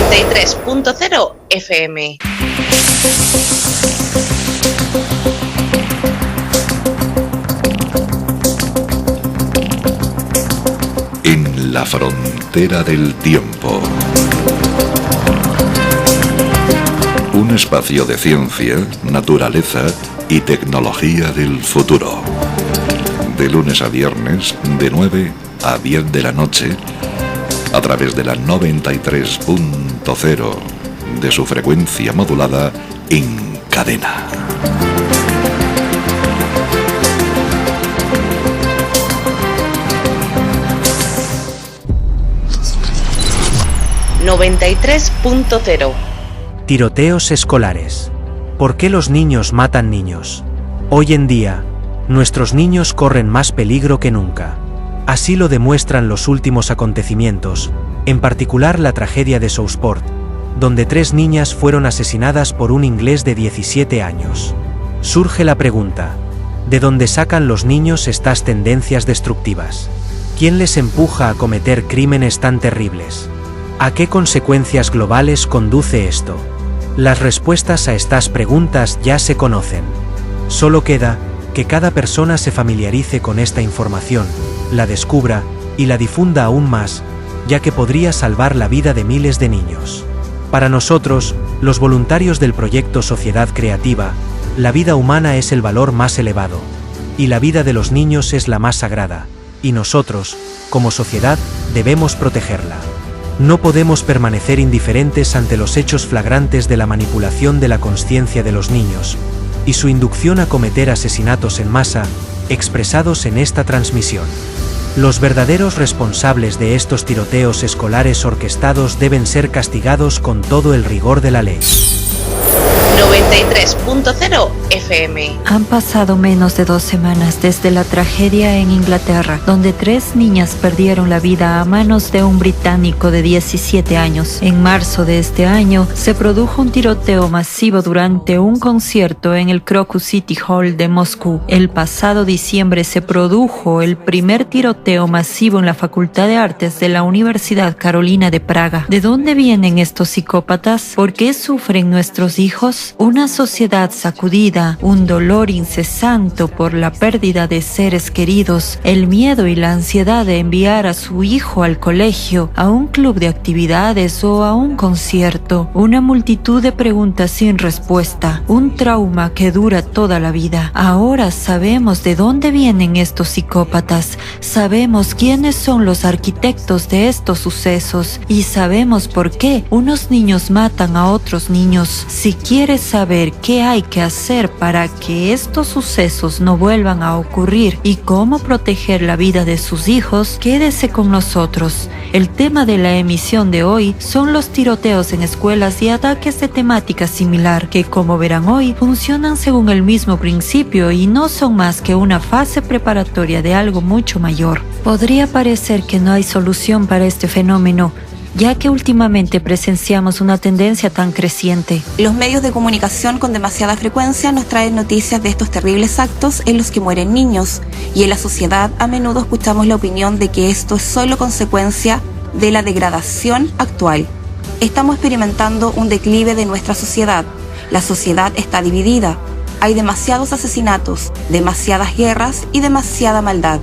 93.0 FM. En la frontera del tiempo. Un espacio de ciencia, naturaleza y tecnología del futuro. De lunes a viernes, de 9 a 10 de la noche, a través de la 93.0 de su frecuencia modulada en cadena. ...93.0. Tiroteos escolares. ¿Por qué los niños matan niños? Hoy en día, nuestros niños corren más peligro que nunca. Así lo demuestran los últimos acontecimientos, en particular la tragedia de Southport, donde 3 niñas fueron asesinadas por un inglés de 17 años. Surge la pregunta: ¿de dónde sacan los niños estas tendencias destructivas? ¿Quién les empuja a cometer crímenes tan terribles? ¿A qué consecuencias globales conduce esto? Las respuestas a estas preguntas ya se conocen. Solo queda que cada persona se familiarice con esta información, la descubra y la difunda aún más, ya que podría salvar la vida de miles de niños. Para nosotros, los voluntarios del proyecto Sociedad Creativa, la vida humana es el valor más elevado, y la vida de los niños es la más sagrada, y nosotros, como sociedad, debemos protegerla. No podemos permanecer indiferentes ante los hechos flagrantes de la manipulación de la conciencia de los niños, y su inducción a cometer asesinatos en masa, expresados en esta transmisión. Los verdaderos responsables de estos tiroteos escolares orquestados deben ser castigados con todo el rigor de la ley. 93.0 FM. Han pasado menos de 2 semanas desde la tragedia en Inglaterra, donde 3 niñas perdieron la vida a manos de un británico de 17 años. En marzo de este año se produjo un tiroteo masivo durante un concierto en el Crocus City Hall de Moscú. El pasado diciembre se produjo el primer tiroteo masivo en la Facultad de Artes de la Universidad Carolina de Praga. ¿De dónde vienen estos psicópatas? ¿Por qué sufren nuestros hijos? Una sociedad sacudida, un dolor incesante por la pérdida de seres queridos, el miedo y la ansiedad de enviar a su hijo al colegio, a un club de actividades o a un concierto, una multitud de preguntas sin respuesta, un trauma que dura toda la vida. Ahora sabemos de dónde vienen estos psicópatas, sabemos quiénes son los arquitectos de estos sucesos y sabemos por qué unos niños matan a otros niños. Si quieres saber qué hay que hacer para que estos sucesos no vuelvan a ocurrir y cómo proteger la vida de sus hijos, quédese con nosotros. El tema de la emisión de hoy son los tiroteos en escuelas y ataques de temática similar, que como verán hoy, funcionan según el mismo principio y no son más que una fase preparatoria de algo mucho mayor. Podría parecer que no hay solución para este fenómeno, ya que últimamente presenciamos una tendencia tan creciente. Los medios de comunicación con demasiada frecuencia nos traen noticias de estos terribles actos en los que mueren niños, y en la sociedad a menudo escuchamos la opinión de que esto es solo consecuencia de la degradación actual. Estamos experimentando un declive de nuestra sociedad. La sociedad está dividida. Hay demasiados asesinatos, demasiadas guerras y demasiada maldad.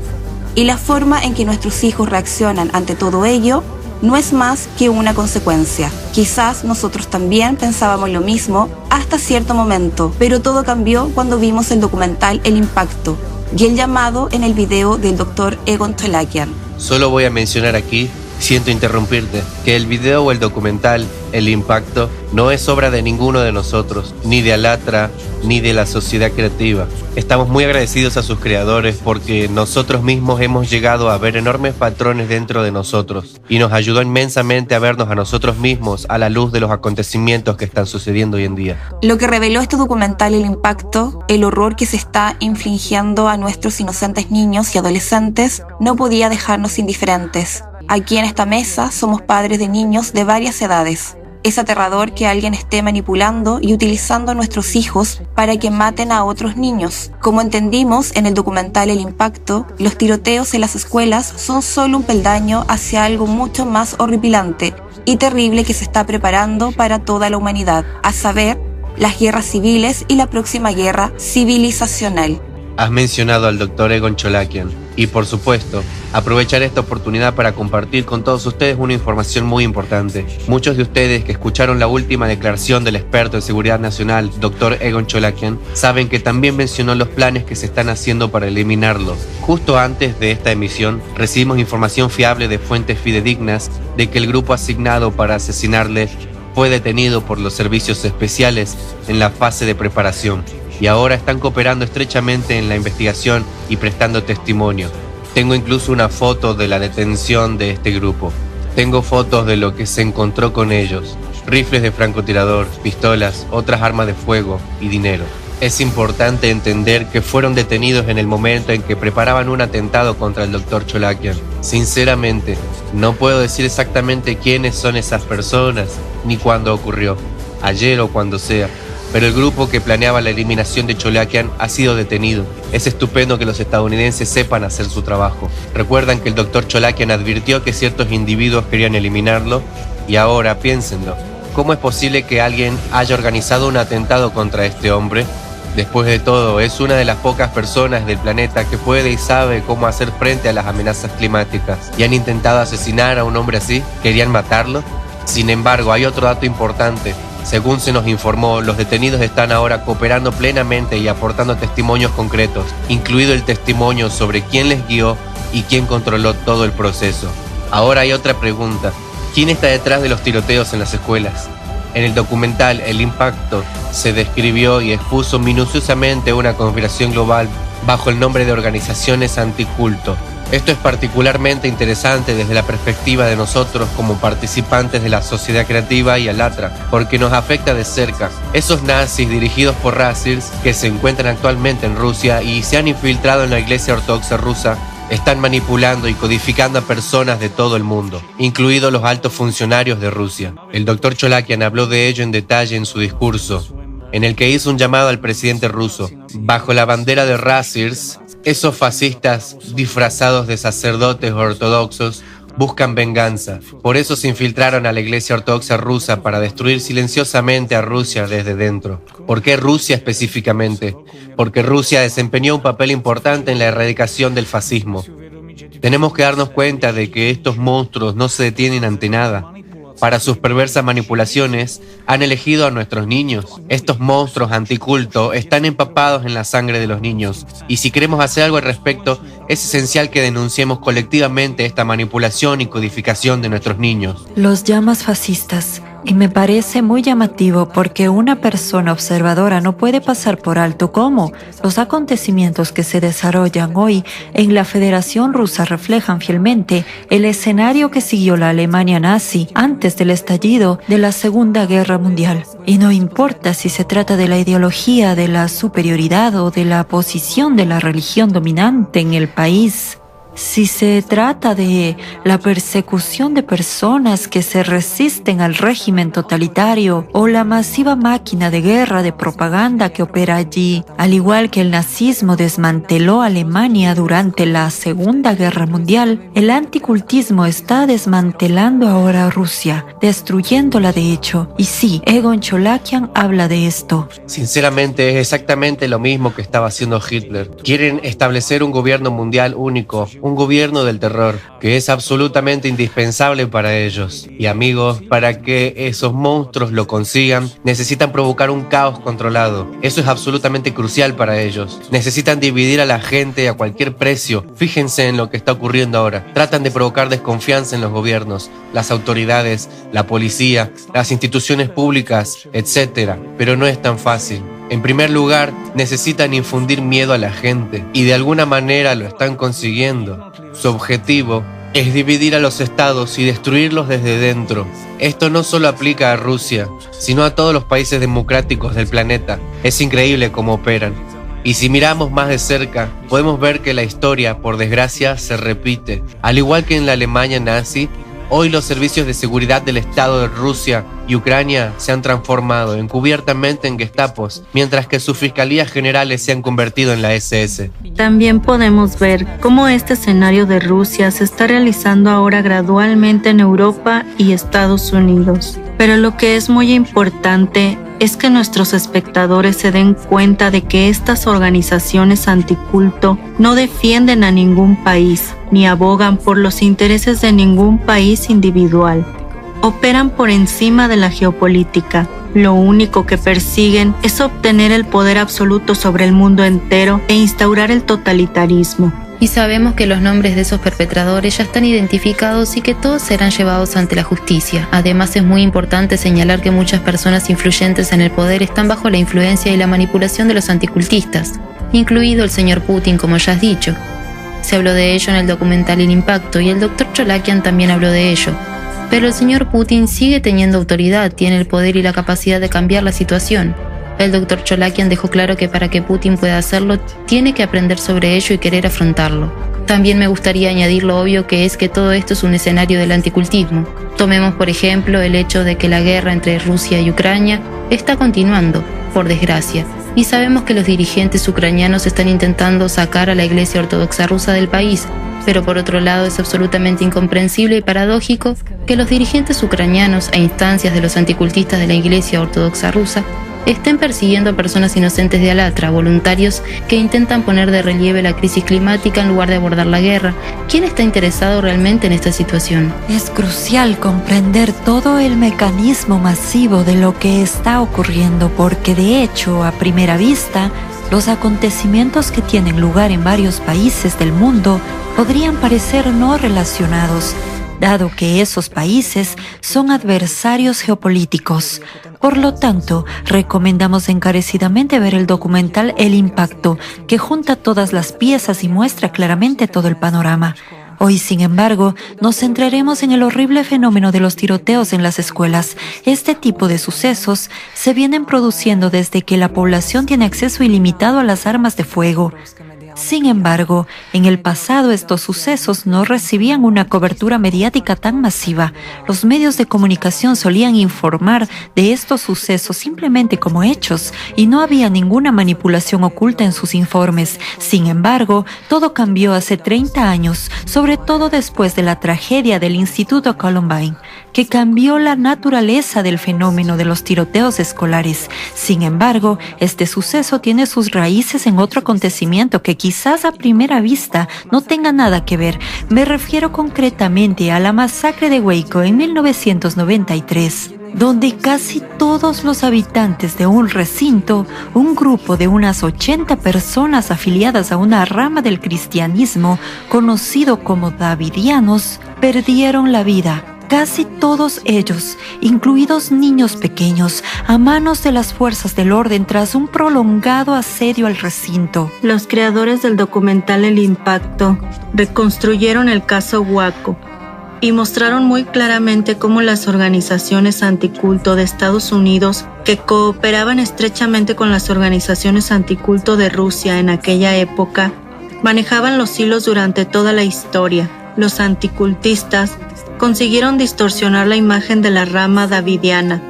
Y la forma en que nuestros hijos reaccionan ante todo ello no es más que una consecuencia. Quizás nosotros también pensábamos lo mismo hasta cierto momento, pero todo cambió cuando vimos el documental El Impacto y el llamado en el video del Dr. Egon Tolakian. Solo voy a mencionar aquí, siento interrumpirte, que el video o el documental El Impacto no es obra de ninguno de nosotros, ni de Alatra, ni de la Sociedad Creativa. Estamos muy agradecidos a sus creadores porque nosotros mismos hemos llegado a ver enormes patrones dentro de nosotros y nos ayudó inmensamente a vernos a nosotros mismos a la luz de los acontecimientos que están sucediendo hoy en día. Lo que reveló este documental El Impacto, el horror que se está infligiendo a nuestros inocentes niños y adolescentes, no podía dejarnos indiferentes. Aquí en esta mesa somos padres de niños de varias edades. Es aterrador que alguien esté manipulando y utilizando a nuestros hijos para que maten a otros niños. Como entendimos en el documental El Impacto, los tiroteos en las escuelas son solo un peldaño hacia algo mucho más horripilante y terrible que se está preparando para toda la humanidad, a saber, las guerras civiles y la próxima guerra civilizacional. Has mencionado al Dr. Egon Cholakian y, por supuesto, aprovechar esta oportunidad para compartir con todos ustedes una información muy importante. Muchos de ustedes que escucharon la última declaración del experto en seguridad nacional, Dr. Egon Cholakian, saben que también mencionó los planes que se están haciendo para eliminarlos. Justo antes de esta emisión, recibimos información fiable de fuentes fidedignas de que el grupo asignado para asesinarle fue detenido por los servicios especiales en la fase de preparación y ahora están cooperando estrechamente en la investigación y prestando testimonio. Tengo incluso una foto de la detención de este grupo. Tengo fotos de lo que se encontró con ellos: rifles de francotirador, pistolas, otras armas de fuego y dinero. Es importante entender que fueron detenidos en el momento en que preparaban un atentado contra el Dr. Cholakian. Sinceramente, no puedo decir exactamente quiénes son esas personas ni cuándo ocurrió, ayer o cuando sea, pero el grupo que planeaba la eliminación de Cholakian ha sido detenido. Es estupendo que los estadounidenses sepan hacer su trabajo. Recuerdan que el Dr. Cholakian advirtió que ciertos individuos querían eliminarlo y ahora piénsenlo. ¿Cómo es posible que alguien haya organizado un atentado contra este hombre? Después de todo, es una de las pocas personas del planeta que puede y sabe cómo hacer frente a las amenazas climáticas. ¿Y han intentado asesinar a un hombre así? ¿Querían matarlo? Sin embargo, hay otro dato importante. Según se nos informó, los detenidos están ahora cooperando plenamente y aportando testimonios concretos, incluido el testimonio sobre quién les guió y quién controló todo el proceso. Ahora hay otra pregunta. ¿Quién está detrás de los tiroteos en las escuelas? En el documental El Impacto se describió y expuso minuciosamente una conspiración global bajo el nombre de organizaciones anticulto. Esto es particularmente interesante desde la perspectiva de nosotros como participantes de la sociedad creativa y Alatra, porque nos afecta de cerca. Esos nazis dirigidos por Razirs, que se encuentran actualmente en Rusia y se han infiltrado en la Iglesia Ortodoxa rusa, están manipulando y codificando a personas de todo el mundo, incluidos los altos funcionarios de Rusia. El Dr. Cholakian habló de ello en detalle en su discurso, en el que hizo un llamado al presidente ruso. Bajo la bandera de Razirs, esos fascistas disfrazados de sacerdotes ortodoxos buscan venganza. Por eso se infiltraron a la Iglesia Ortodoxa rusa para destruir silenciosamente a Rusia desde dentro. ¿Por qué Rusia específicamente? Porque Rusia desempeñó un papel importante en la erradicación del fascismo. Tenemos que darnos cuenta de que estos monstruos no se detienen ante nada. Para sus perversas manipulaciones, han elegido a nuestros niños. Estos monstruos anticulto están empapados en la sangre de los niños. Y si queremos hacer algo al respecto, es esencial que denunciemos colectivamente esta manipulación y codificación de nuestros niños. Los llamas fascistas. Y me parece muy llamativo porque una persona observadora no puede pasar por alto cómo los acontecimientos que se desarrollan hoy en la Federación Rusa reflejan fielmente el escenario que siguió la Alemania nazi antes del estallido de la Segunda Guerra Mundial. Y no importa si se trata de la ideología de la superioridad o de la posición de la religión dominante en el país. Si se trata de la persecución de personas que se resisten al régimen totalitario o la masiva máquina de guerra de propaganda que opera allí, al igual que el nazismo desmanteló Alemania durante la Segunda Guerra Mundial, el anticultismo está desmantelando ahora a Rusia, destruyéndola de hecho. Y sí, Egon Cholakian habla de esto. Sinceramente, es exactamente lo mismo que estaba haciendo Hitler. Quieren establecer un gobierno mundial único, un gobierno del terror, que es absolutamente indispensable para ellos. Y amigos, para que esos monstruos lo consigan, necesitan provocar un caos controlado. Eso es absolutamente crucial para ellos. Necesitan dividir a la gente a cualquier precio. Fíjense en lo que está ocurriendo ahora. Tratan de provocar desconfianza en los gobiernos, las autoridades, la policía, las instituciones públicas, etc. Pero no es tan fácil. En primer lugar, necesitan infundir miedo a la gente y de alguna manera lo están consiguiendo. Su objetivo es dividir a los estados y destruirlos desde dentro. Esto no solo aplica a Rusia, sino a todos los países democráticos del planeta. Es increíble cómo operan. Y si miramos más de cerca, podemos ver que la historia, por desgracia, se repite. Al igual que en la Alemania nazi, Hoy los servicios de seguridad del Estado de Rusia y Ucrania se han transformado encubiertamente en gestapos, mientras que sus fiscalías generales se han convertido en la SS. También podemos ver cómo este escenario de Rusia se está realizando ahora gradualmente en Europa y Estados Unidos. Pero lo que es muy importante es que nuestros espectadores se den cuenta de que estas organizaciones anticulto no defienden a ningún país, ni abogan por los intereses de ningún país individual. Operan por encima de la geopolítica. Lo único que persiguen es obtener el poder absoluto sobre el mundo entero e instaurar el totalitarismo. Y sabemos que los nombres de esos perpetradores ya están identificados y que todos serán llevados ante la justicia. Además, es muy importante señalar que muchas personas influyentes en el poder están bajo la influencia y la manipulación de los anticultistas, incluido el señor Putin, como ya has dicho. Se habló de ello en el documental El Impacto y el Dr. Cholakian también habló de ello. Pero el señor Putin sigue teniendo autoridad, tiene el poder y la capacidad de cambiar la situación. El Dr. Cholakian dejó claro que para que Putin pueda hacerlo, tiene que aprender sobre ello y querer afrontarlo. También me gustaría añadir lo obvio que es que todo esto es un escenario del anticultismo. Tomemos por ejemplo el hecho de que la guerra entre Rusia y Ucrania está continuando, por desgracia, y sabemos que los dirigentes ucranianos están intentando sacar a la Iglesia Ortodoxa rusa del país, pero por otro lado es absolutamente incomprensible y paradójico que los dirigentes ucranianos a instancias de los anticultistas de la Iglesia Ortodoxa rusa estén persiguiendo a personas inocentes de Alatra, voluntarios que intentan poner de relieve la crisis climática en lugar de abordar la guerra. ¿Quién está interesado realmente en esta situación? Es crucial comprender todo el mecanismo masivo de lo que está ocurriendo, porque de hecho, a primera vista, los acontecimientos que tienen lugar en varios países del mundo podrían parecer no relacionados, dado que esos países son adversarios geopolíticos. Por lo tanto, recomendamos encarecidamente ver el documental El Impacto, que junta todas las piezas y muestra claramente todo el panorama. Hoy, sin embargo, nos centraremos en el horrible fenómeno de los tiroteos en las escuelas. Este tipo de sucesos se vienen produciendo desde que la población tiene acceso ilimitado a las armas de fuego. Sin embargo, en el pasado estos sucesos no recibían una cobertura mediática tan masiva. Los medios de comunicación solían informar de estos sucesos simplemente como hechos y no había ninguna manipulación oculta en sus informes. Sin embargo, todo cambió hace 30 años, sobre todo después de la tragedia del Instituto Columbine, que cambió la naturaleza del fenómeno de los tiroteos escolares. Sin embargo, este suceso tiene sus raíces en otro acontecimiento que quizás a primera vista no tenga nada que ver. Me refiero concretamente a la masacre de Waco en 1993, donde casi todos los habitantes de un recinto, un grupo de unas 80 personas afiliadas a una rama del cristianismo conocido como davidianos, perdieron la vida. Casi todos ellos, incluidos niños pequeños, a manos de las fuerzas del orden tras un prolongado asedio al recinto. Los creadores del documental El Impacto reconstruyeron el caso Waco y mostraron muy claramente cómo las organizaciones anticulto de Estados Unidos, que cooperaban estrechamente con las organizaciones anticulto de Rusia en aquella época, manejaban los hilos durante toda la historia. Los anticultistas consiguieron distorsionar la imagen de la rama davidiana,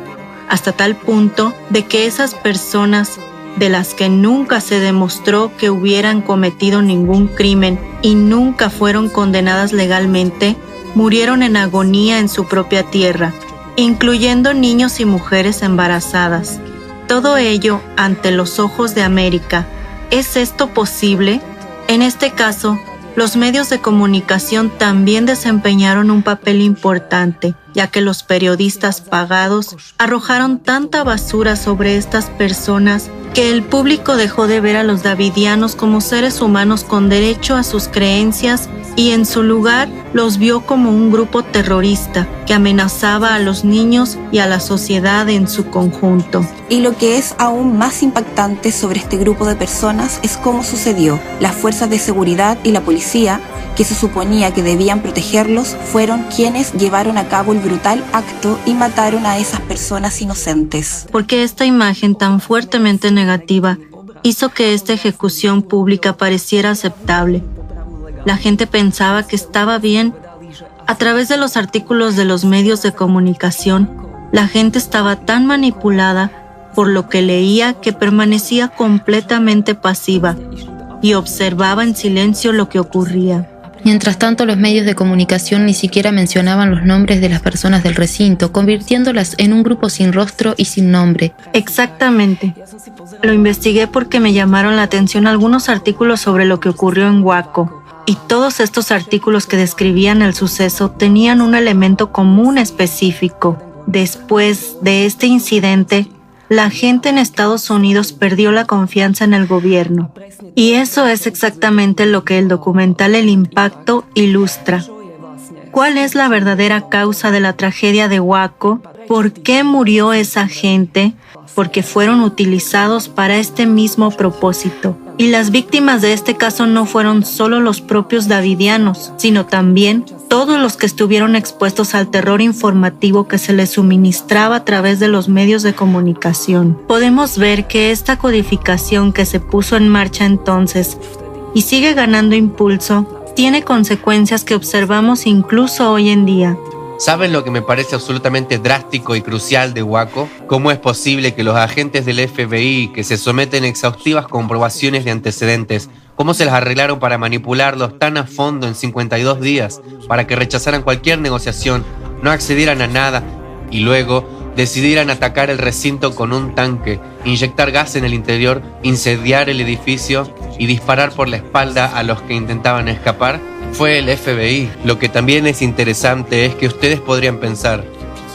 hasta tal punto de que esas personas, de las que nunca se demostró que hubieran cometido ningún crimen y nunca fueron condenadas legalmente, murieron en agonía en su propia tierra, incluyendo niños y mujeres embarazadas. Todo ello ante los ojos de América. ¿Es esto posible? En este caso, los medios de comunicación también desempeñaron un papel importante, ya que los periodistas pagados arrojaron tanta basura sobre estas personas que el público dejó de ver a los davidianos como seres humanos con derecho a sus creencias y en su lugar los vio como un grupo terrorista que amenazaba a los niños y a la sociedad en su conjunto. Y lo que es aún más impactante sobre este grupo de personas es cómo sucedió. Las fuerzas de seguridad y la policía, que se suponía que debían protegerlos, fueron quienes llevaron a cabo el brutal acto y mataron a esas personas inocentes. Porque esta imagen tan fuertemente negativa hizo que esta ejecución pública pareciera aceptable. La gente pensaba que estaba bien A través de los artículos de los medios de comunicación, la gente estaba tan manipulada por lo que leía que permanecía completamente pasiva y observaba en silencio lo que ocurría. Mientras tanto, los medios de comunicación ni siquiera mencionaban los nombres de las personas del recinto, convirtiéndolas en un grupo sin rostro y sin nombre. Exactamente. Lo investigué porque me llamaron la atención algunos artículos sobre lo que ocurrió en Waco. Y todos estos artículos que describían el suceso tenían un elemento común específico. Después de este incidente, la gente en Estados Unidos perdió la confianza en el gobierno. Y eso es exactamente lo que el documental El Impacto ilustra. ¿Cuál es la verdadera causa de la tragedia de Waco? ¿Por qué murió esa gente? Porque fueron utilizados para este mismo propósito. Y las víctimas de este caso no fueron solo los propios davidianos, sino también todos los que estuvieron expuestos al terror informativo que se les suministraba a través de los medios de comunicación. Podemos ver que esta codificación que se puso en marcha entonces y sigue ganando impulso, tiene consecuencias que observamos incluso hoy en día. ¿Saben lo que me parece absolutamente drástico y crucial de Waco? ¿Cómo es posible que los agentes del FBI, que se someten a exhaustivas comprobaciones de antecedentes, cómo se las arreglaron para manipularlos tan a fondo en 52 días, para que rechazaran cualquier negociación, no accedieran a nada y luego decidieran atacar el recinto con un tanque, inyectar gas en el interior, incendiar el edificio y disparar por la espalda a los que intentaban escapar? Fue el FBI. Lo que también es interesante es que ustedes podrían pensar,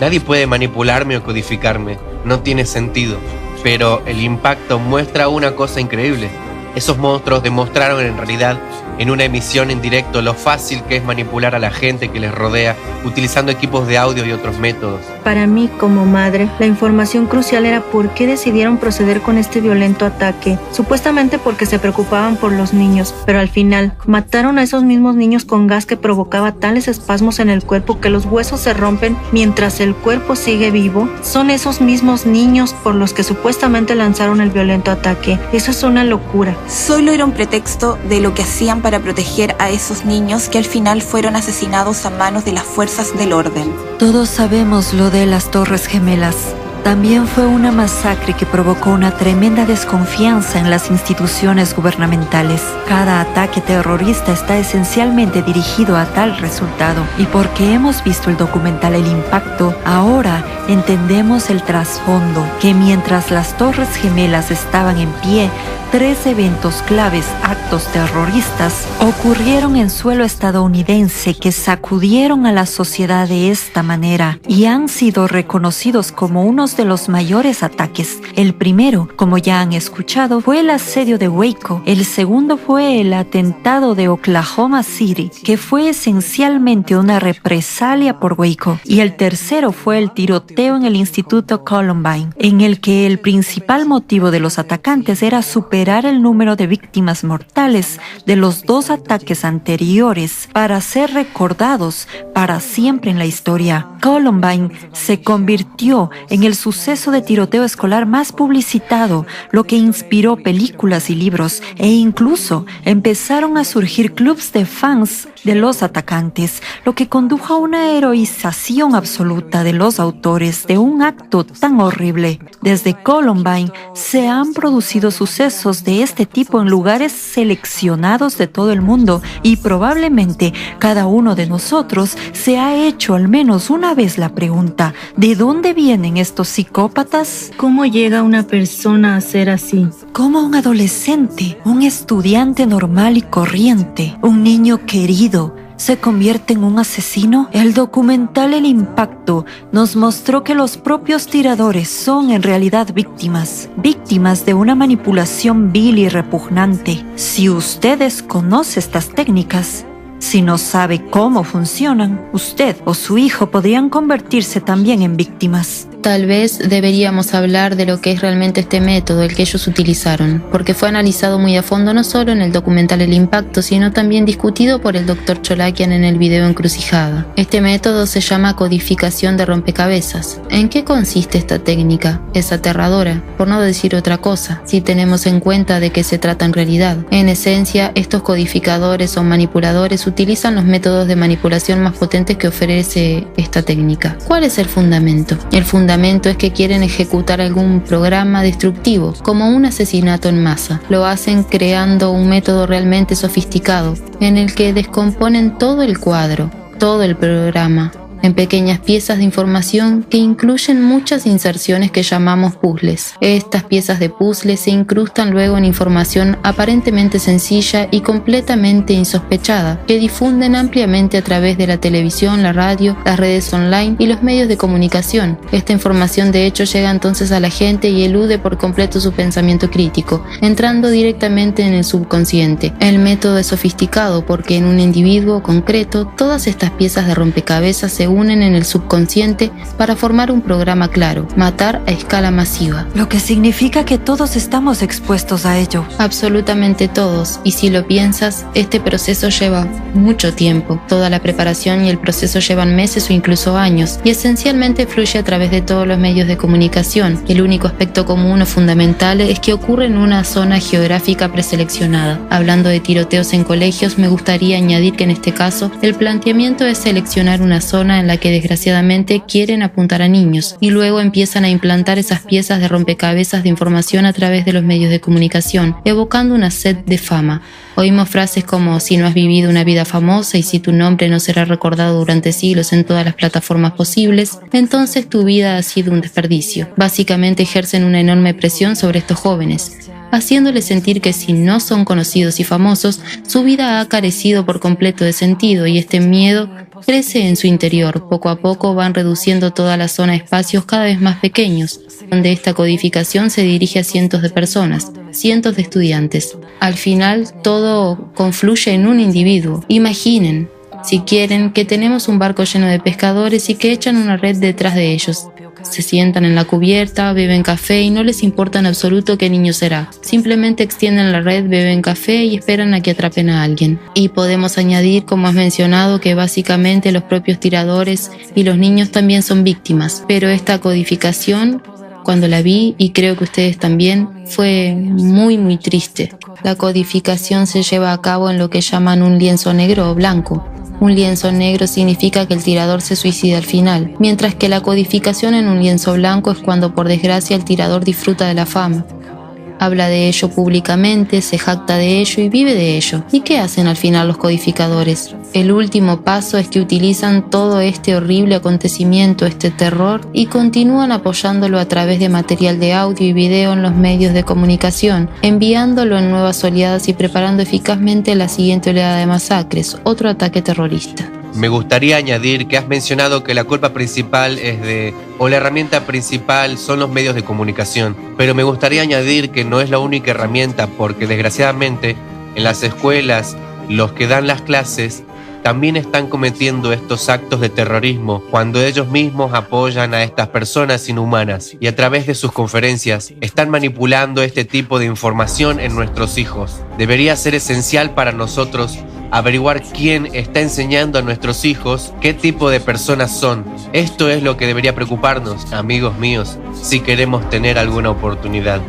nadie puede manipularme o codificarme, no tiene sentido. Pero El Impacto muestra una cosa increíble. Esos monstruos demostraron en realidad en una emisión en directo lo fácil que es manipular a la gente que les rodea utilizando equipos de audio y otros métodos. Para mí, como madre, la información crucial era por qué decidieron proceder con este violento ataque, supuestamente porque se preocupaban por los niños, pero al final mataron a esos mismos niños con gas que provocaba tales espasmos en el cuerpo que los huesos se rompen mientras el cuerpo sigue vivo. Son esos mismos niños por los que supuestamente lanzaron el violento ataque. Eso es una locura. Solo era un pretexto de lo que hacían para proteger a esos niños que al final fueron asesinados a manos de las fuerzas del orden. Todos sabemos lo de las Torres Gemelas. También fue una masacre que provocó una tremenda desconfianza en las instituciones gubernamentales. Cada ataque terrorista está esencialmente dirigido a tal resultado. Y porque hemos visto el documental El Impacto, ahora entendemos el trasfondo, que mientras las Torres Gemelas estaban en pie, 3 eventos claves, actos terroristas, ocurrieron en suelo estadounidense que sacudieron a la sociedad de esta manera y han sido reconocidos como unos de los mayores ataques. El primero, como ya han escuchado, fue el asedio de Waco. El segundo fue el atentado de Oklahoma City, que fue esencialmente una represalia por Waco. Y el tercero fue el tiroteo en el Instituto Columbine, en el que el principal motivo de los atacantes era superar el número de víctimas mortales de los 2 ataques anteriores para ser recordados para siempre en la historia. Columbine se convirtió en el suceso de tiroteo escolar más publicitado, lo que inspiró películas y libros, e incluso empezaron a surgir clubs de fans de los atacantes, lo que condujo a una heroización absoluta de los autores de un acto tan horrible. Desde Columbine se han producido sucesos de este tipo en lugares seleccionados de todo el mundo y probablemente cada uno de nosotros se ha hecho al menos una vez la pregunta: ¿de dónde vienen estos psicópatas? ¿Cómo llega una persona a ser así? ¿Cómo un adolescente, un estudiante normal y corriente, un niño querido, se convierte en un asesino? El documental El Impacto nos mostró que los propios tiradores son en realidad víctimas de una manipulación vil y repugnante. Si usted desconoce estas técnicas, si no sabe cómo funcionan, usted o su hijo podrían convertirse también en víctimas. Tal vez deberíamos hablar de lo que es realmente este método, el que ellos utilizaron, porque fue analizado muy a fondo no solo en el documental El Impacto, sino también discutido por el Dr. Cholakian en el video Encrucijada. Este método se llama codificación de rompecabezas. ¿En qué consiste esta técnica? Es aterradora, por no decir otra cosa, si tenemos en cuenta de qué se trata en realidad. En esencia, estos codificadores o manipuladores utilizan los métodos de manipulación más potentes que ofrece esta técnica. ¿Cuál es el fundamento? El fundamento es que quieren ejecutar algún programa destructivo, como un asesinato en masa. Lo hacen creando un método realmente sofisticado, en el que descomponen todo el cuadro, todo el programa, en pequeñas piezas de información que incluyen muchas inserciones que llamamos puzzles. Estas piezas de puzzles se incrustan luego en información aparentemente sencilla y completamente insospechada, que difunden ampliamente a través de la televisión, la radio, las redes online y los medios de comunicación. Esta información de hecho llega entonces a la gente y elude por completo su pensamiento crítico, entrando directamente en el subconsciente. El método es sofisticado porque en un individuo concreto todas estas piezas de rompecabezas se unen en el subconsciente para formar un programa claro: matar a escala masiva. Lo que significa que todos estamos expuestos a ello. Absolutamente todos, y si lo piensas, este proceso lleva mucho tiempo. Toda la preparación y el proceso llevan meses o incluso años, y esencialmente fluye a través de todos los medios de comunicación. El único aspecto común o fundamental es que ocurre en una zona geográfica preseleccionada. Hablando de tiroteos en colegios, me gustaría añadir que en este caso el planteamiento es seleccionar una zona en la que desgraciadamente quieren apuntar a niños y luego empiezan a implantar esas piezas de rompecabezas de información a través de los medios de comunicación, evocando una sed de fama. Oímos frases como: si no has vivido una vida famosa y si tu nombre no será recordado durante siglos en todas las plataformas posibles, entonces tu vida ha sido un desperdicio. Básicamente ejercen una enorme presión sobre estos jóvenes, haciéndoles sentir que si no son conocidos y famosos, su vida ha carecido por completo de sentido, y este miedo crece en su interior. Poco a poco van reduciendo toda la zona a espacios cada vez más pequeños, donde esta codificación se dirige a cientos de personas, cientos de estudiantes. Al final, todo confluye en un individuo. Imaginen, si quieren, que tenemos un barco lleno de pescadores y que echan una red detrás de ellos. Se sientan en la cubierta, beben café y no les importa en absoluto qué niño será. Simplemente extienden la red, beben café y esperan a que atrapen a alguien. Y podemos añadir, como has mencionado, que básicamente los propios tiradores y los niños también son víctimas. Pero esta codificación, cuando la vi, y creo que ustedes también, fue muy triste. La codificación se lleva a cabo en lo que llaman un lienzo negro o blanco. Un lienzo negro significa que el tirador se suicida al final, mientras que la codificación en un lienzo blanco es cuando por desgracia el tirador disfruta de la fama. Habla de ello públicamente, se jacta de ello y vive de ello. ¿Y qué hacen al final los codificadores? El último paso es que utilizan todo este horrible acontecimiento, este terror, y continúan apoyándolo a través de material de audio y video en los medios de comunicación, enviándolo en nuevas oleadas y preparando eficazmente la siguiente oleada de masacres, otro ataque terrorista. Me gustaría añadir que has mencionado que la culpa principal o la herramienta principal son los medios de comunicación, pero me gustaría añadir que no es la única herramienta, porque desgraciadamente en las escuelas los que dan las clases también están cometiendo estos actos de terrorismo cuando ellos mismos apoyan a estas personas inhumanas y a través de sus conferencias están manipulando este tipo de información en nuestros hijos. Debería ser esencial para nosotros averiguar quién está enseñando a nuestros hijos qué tipo de personas son. Esto es lo que debería preocuparnos, amigos míos, si queremos tener alguna oportunidad.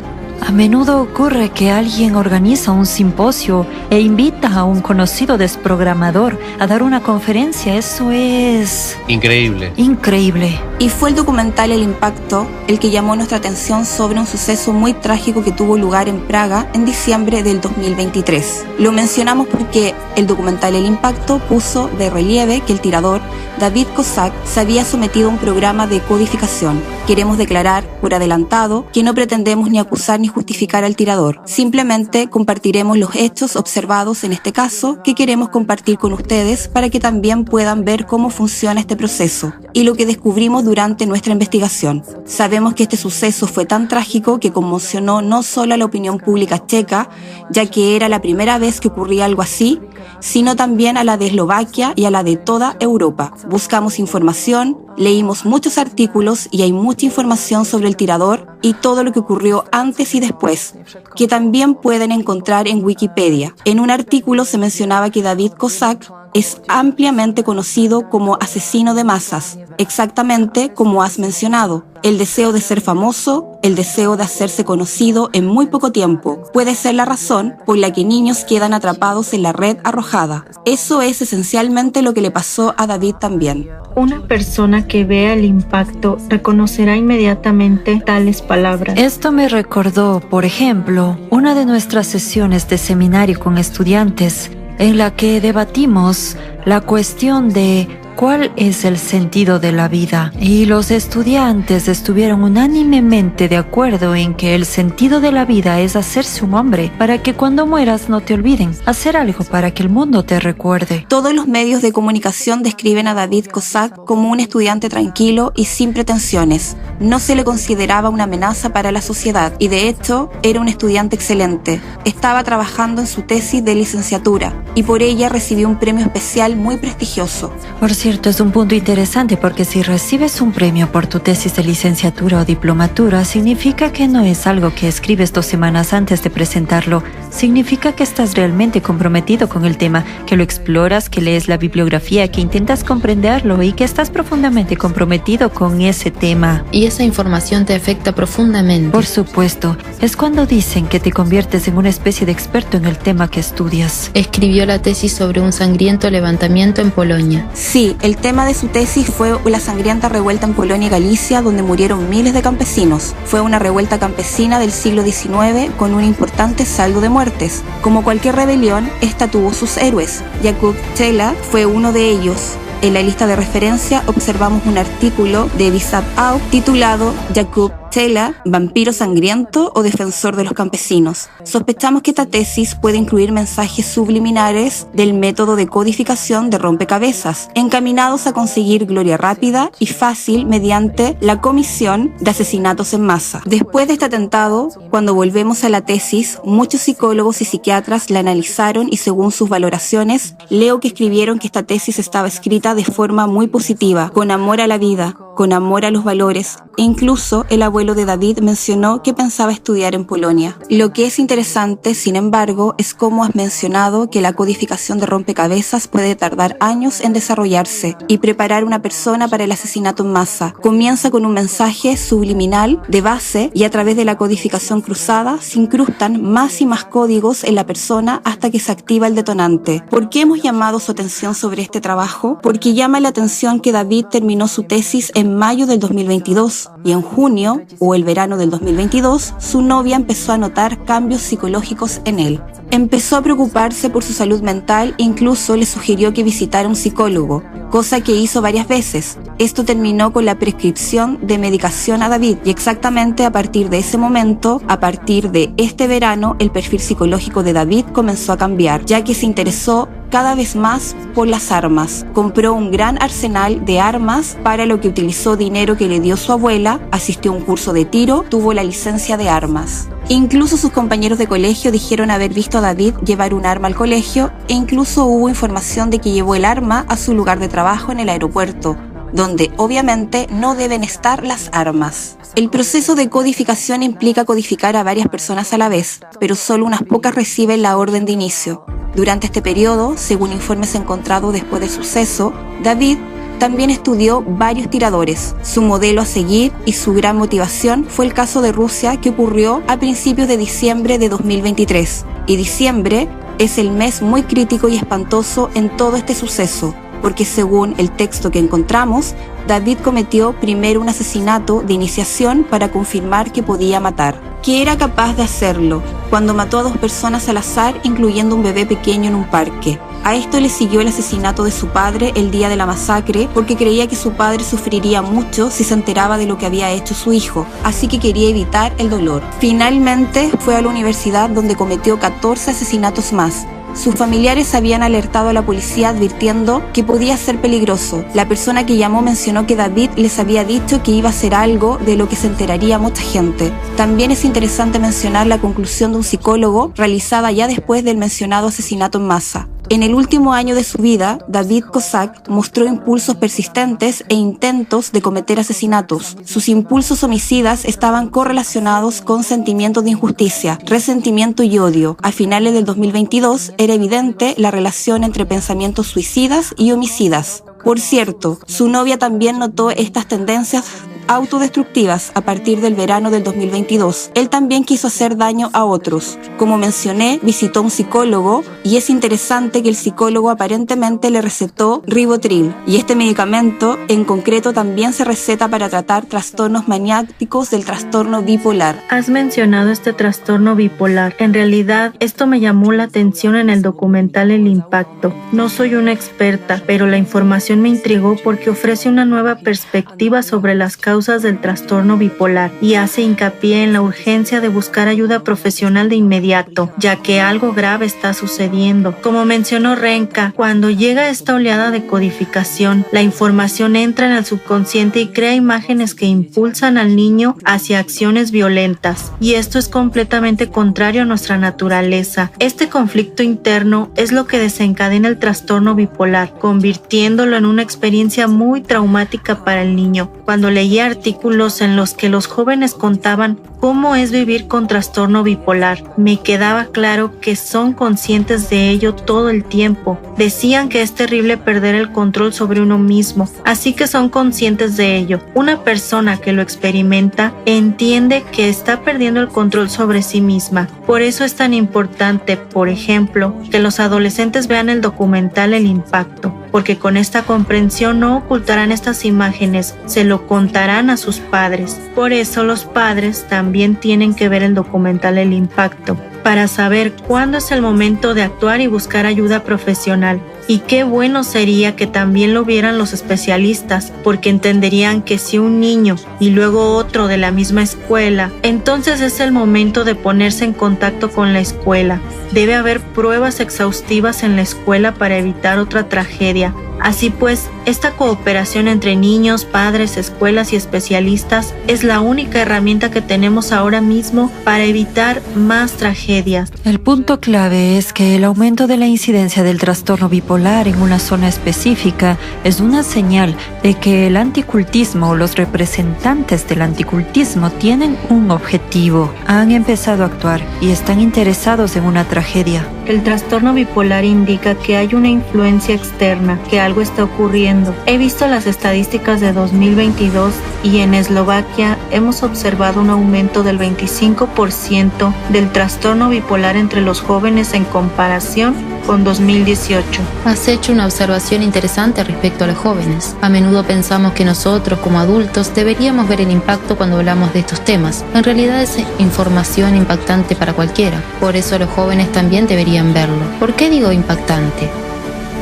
A menudo ocurre que alguien organiza un simposio e invita a un conocido desprogramador a dar una conferencia. Eso es... increíble. Increíble. Y fue el documental El Impacto el que llamó nuestra atención sobre un suceso muy trágico que tuvo lugar en Praga en diciembre del 2023. Lo mencionamos porque el documental El Impacto puso de relieve que el tirador, David Kozak, se había sometido a un programa de codificación. Queremos declarar por adelantado que no pretendemos ni acusar ni justificar al tirador. Simplemente compartiremos los hechos observados en este caso que queremos compartir con ustedes para que también puedan ver cómo funciona este proceso y lo que descubrimos durante nuestra investigación. Sabemos que este suceso fue tan trágico que conmocionó no solo a la opinión pública checa, ya que era la primera vez que ocurría algo así, sino también a la de Eslovaquia y a la de toda Europa. Buscamos información, leímos muchos artículos y hay mucha información sobre el tirador y todo lo que ocurrió antes y después, que también pueden encontrar en Wikipedia. En un artículo se mencionaba que David Kozak es ampliamente conocido como asesino de masas, exactamente como has mencionado. El deseo de ser famoso, el deseo de hacerse conocido en muy poco tiempo, puede ser la razón por la que niños quedan atrapados en la red arrojada. Eso es esencialmente lo que le pasó a David también. Una persona que vea el impacto reconocerá inmediatamente tales palabras. Esto me recordó, por ejemplo, una de nuestras sesiones de seminario con estudiantes en la que debatimos la cuestión de ¿cuál es el sentido de la vida? Y los estudiantes estuvieron unánimemente de acuerdo en que el sentido de la vida es hacerse un hombre para que cuando mueras no te olviden, hacer algo para que el mundo te recuerde. Todos los medios de comunicación describen a David Kozak como un estudiante tranquilo y sin pretensiones. No se le consideraba una amenaza para la sociedad y de hecho era un estudiante excelente. Estaba trabajando en su tesis de licenciatura y por ella recibió un premio especial muy prestigioso. Por cierto, es un punto interesante porque si recibes un premio por tu tesis de licenciatura o diplomatura, significa que no es algo que escribes 2 semanas antes de presentarlo. Significa que estás realmente comprometido con el tema, que lo exploras, que lees la bibliografía, que intentas comprenderlo y que estás profundamente comprometido con ese tema. Y esa información te afecta profundamente. Por supuesto, es cuando dicen que te conviertes en una especie de experto en el tema que estudias. Escribió la tesis sobre un sangriento levantamiento en Polonia. Sí, el tema de su tesis fue la sangrienta revuelta en Polonia y Galicia, donde murieron miles de campesinos. Fue una revuelta campesina del siglo XIX con un importante saldo de muertes. Como cualquier rebelión, esta tuvo sus héroes. Jakub Czela fue uno de ellos. En la lista de referencia observamos un artículo de Wisław Auk titulado Jakub Czela, vampiro sangriento o defensor de los campesinos. Sospechamos que esta tesis puede incluir mensajes subliminares del método de codificación de rompecabezas, encaminados a conseguir gloria rápida y fácil mediante la comisión de asesinatos en masa. Después de este atentado, cuando volvemos a la tesis, muchos psicólogos y psiquiatras la analizaron y según sus valoraciones, leo que escribieron que esta tesis estaba escrita de forma muy positiva, con amor a la vida, con amor a los valores, e incluso el abuelo de David mencionó que pensaba estudiar en Polonia. Lo que es interesante, sin embargo, es cómo has mencionado que la codificación de rompecabezas puede tardar años en desarrollarse y preparar una persona para el asesinato en masa. Comienza con un mensaje subliminal de base y a través de la codificación cruzada se incrustan más y más códigos en la persona hasta que se activa el detonante. ¿Por qué hemos llamado su atención sobre este trabajo? Porque llama la atención que David terminó su tesis en mayo del 2022 y en junio o el verano del 2022 su novia empezó a notar cambios psicológicos en él. Empezó a preocuparse por su salud mental e incluso le sugirió que visitara un psicólogo, cosa que hizo varias veces. Esto terminó con la prescripción de medicación a David y exactamente a partir de ese momento, a partir de este verano, el perfil psicológico de David comenzó a cambiar, ya que se interesó cada vez más por las armas. Compró un gran arsenal de armas para lo que utilizó dinero que le dio su abuela, asistió a un curso de tiro, tuvo la licencia de armas. Incluso sus compañeros de colegio dijeron haber visto a David llevar un arma al colegio e incluso hubo información de que llevó el arma a su lugar de trabajo en el aeropuerto, donde obviamente no deben estar las armas. El proceso de codificación implica codificar a varias personas a la vez, pero solo unas pocas reciben la orden de inicio. Durante este periodo, según informes encontrados después del suceso, David también estudió varios tiradores. Su modelo a seguir y su gran motivación fue el caso de Rusia que ocurrió a principios de diciembre de 2023. Y diciembre es el mes muy crítico y espantoso en todo este suceso, porque según el texto que encontramos, David cometió primero un asesinato de iniciación para confirmar que podía matar, que era capaz de hacerlo, cuando mató a 2 personas al azar, incluyendo un bebé pequeño en un parque. A esto le siguió el asesinato de su padre el día de la masacre, porque creía que su padre sufriría mucho si se enteraba de lo que había hecho su hijo, así que quería evitar el dolor. Finalmente fue a la universidad, donde cometió 14 asesinatos más. Sus familiares habían alertado a la policía advirtiendo que podía ser peligroso. La persona que llamó mencionó que David les había dicho que iba a hacer algo de lo que se enteraría mucha gente. También es interesante mencionar la conclusión de un psicólogo realizada ya después del mencionado asesinato en masa. En el último año de su vida, David Kosak mostró impulsos persistentes e intentos de cometer asesinatos. Sus impulsos homicidas estaban correlacionados con sentimientos de injusticia, resentimiento y odio. A finales del 2022 era evidente la relación entre pensamientos suicidas y homicidas. Por cierto, su novia también notó estas tendencias autodestructivas a partir del verano del 2022. Él también quiso hacer daño a otros. Como mencioné, visitó a un psicólogo y es interesante que el psicólogo aparentemente le recetó Rivotril, y este medicamento en concreto también se receta para tratar trastornos maniáticos del trastorno bipolar. Has mencionado este trastorno bipolar. En realidad, esto me llamó la atención en el documental El Impacto. No soy una experta, pero la información me intrigó porque ofrece una nueva perspectiva sobre las causas del trastorno bipolar y hace hincapié en la urgencia de buscar ayuda profesional de inmediato, ya que algo grave está sucediendo. Como mencionó Renka, cuando llega esta oleada de codificación, la información entra en el subconsciente y crea imágenes que impulsan al niño hacia acciones violentas, y esto es completamente contrario a nuestra naturaleza. Este conflicto interno es lo que desencadena el trastorno bipolar, convirtiéndolo en una experiencia muy traumática para el niño. Cuando leía artículos en los que los jóvenes contaban cómo es vivir con trastorno bipolar, me quedaba claro que son conscientes de ello todo el tiempo. Decían que es terrible perder el control sobre uno mismo, así que son conscientes de ello. Una persona que lo experimenta entiende que está perdiendo el control sobre sí misma. Por eso es tan importante, por ejemplo, que los adolescentes vean el documental El Impacto, porque con esta comprensión no ocultarán estas imágenes, se lo contarán a sus padres. Por eso los padres también tienen que ver el documental El Impacto, para saber cuándo es el momento de actuar y buscar ayuda profesional. Y qué bueno sería que también lo vieran los especialistas, porque entenderían que si un niño y luego otro de la misma escuela, entonces es el momento de ponerse en contacto con la escuela. Debe haber pruebas exhaustivas en la escuela para evitar otra tragedia. Así pues, esta cooperación entre niños, padres, escuelas y especialistas es la única herramienta que tenemos ahora mismo para evitar más tragedias. El punto clave es que el aumento de la incidencia del trastorno bipolar en una zona específica es una señal de que el anticultismo o los representantes del anticultismo tienen un objetivo. Han empezado a actuar y están interesados en una tragedia. El trastorno bipolar indica que hay una influencia externa, que algo está ocurriendo. He visto las estadísticas de 2022 y en Eslovaquia hemos observado un aumento del 25% del trastorno bipolar entre los jóvenes en comparación con 2018. Has hecho una observación interesante respecto a los jóvenes. A menudo pensamos que nosotros, como adultos, deberíamos ver el impacto cuando hablamos de estos temas. En realidad es información impactante para cualquiera. Por eso los jóvenes también deberían verlo. ¿Por qué digo impactante?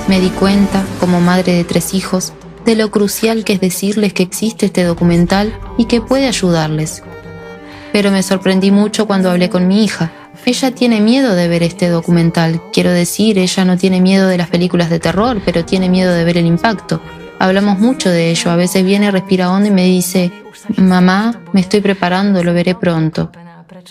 Me di cuenta, como madre de 3 hijos, de lo crucial que es decirles que existe este documental y que puede ayudarles. Pero me sorprendí mucho cuando hablé con mi hija. Ella tiene miedo de ver este documental. Quiero decir, ella no tiene miedo de las películas de terror, pero tiene miedo de ver el impacto. Hablamos mucho de ello. A veces viene, respira hondo y me dice: mamá, me estoy preparando, lo veré pronto.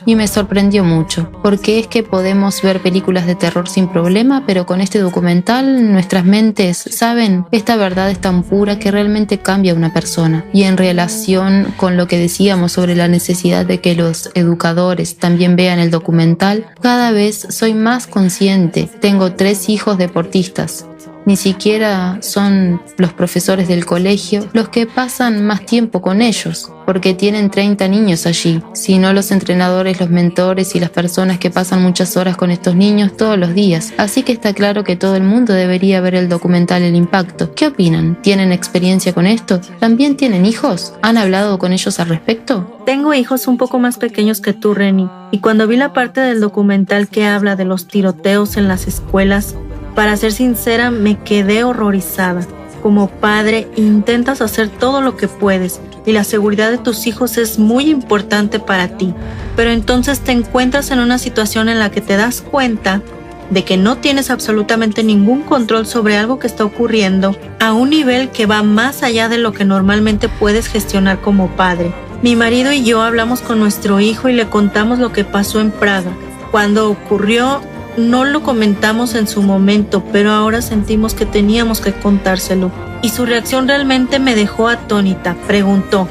Y me sorprendió mucho, porque es que podemos ver películas de terror sin problema, pero con este documental nuestras mentes, ¿saben? Esta verdad es tan pura que realmente cambia a una persona. Y en relación con lo que decíamos sobre la necesidad de que los educadores también vean el documental, cada vez soy más consciente. Tengo 3 hijos deportistas. Ni siquiera son los profesores del colegio los que pasan más tiempo con ellos, porque tienen 30 niños allí, sino los entrenadores, los mentores y las personas que pasan muchas horas con estos niños todos los días. Así que está claro que todo el mundo debería ver el documental El Impacto. ¿Qué opinan? ¿Tienen experiencia con esto? ¿También tienen hijos? ¿Han hablado con ellos al respecto? Tengo hijos un poco más pequeños que tú, Reni, y cuando vi la parte del documental que habla de los tiroteos en las escuelas, para ser sincera, me quedé horrorizada. Como padre, intentas hacer todo lo que puedes y la seguridad de tus hijos es muy importante para ti. Pero entonces te encuentras en una situación en la que te das cuenta de que no tienes absolutamente ningún control sobre algo que está ocurriendo a un nivel que va más allá de lo que normalmente puedes gestionar como padre. Mi marido y yo hablamos con nuestro hijo y le contamos lo que pasó en Praga. Cuando ocurrió, no lo comentamos en su momento, pero ahora sentimos que teníamos que contárselo. Y su reacción realmente me dejó atónita. Preguntó,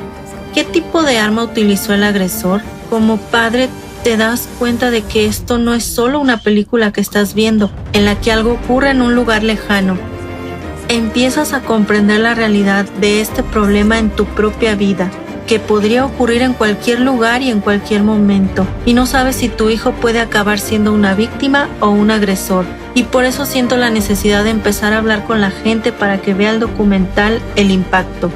¿qué tipo de arma utilizó el agresor? Como padre, te das cuenta de que esto no es solo una película que estás viendo, en la que algo ocurre en un lugar lejano. Empiezas a comprender la realidad de este problema en tu propia vida, que podría ocurrir en cualquier lugar y en cualquier momento, y no sabes si tu hijo puede acabar siendo una víctima o un agresor. Y por eso siento la necesidad de empezar a hablar con la gente para que vea el documental El Impacto,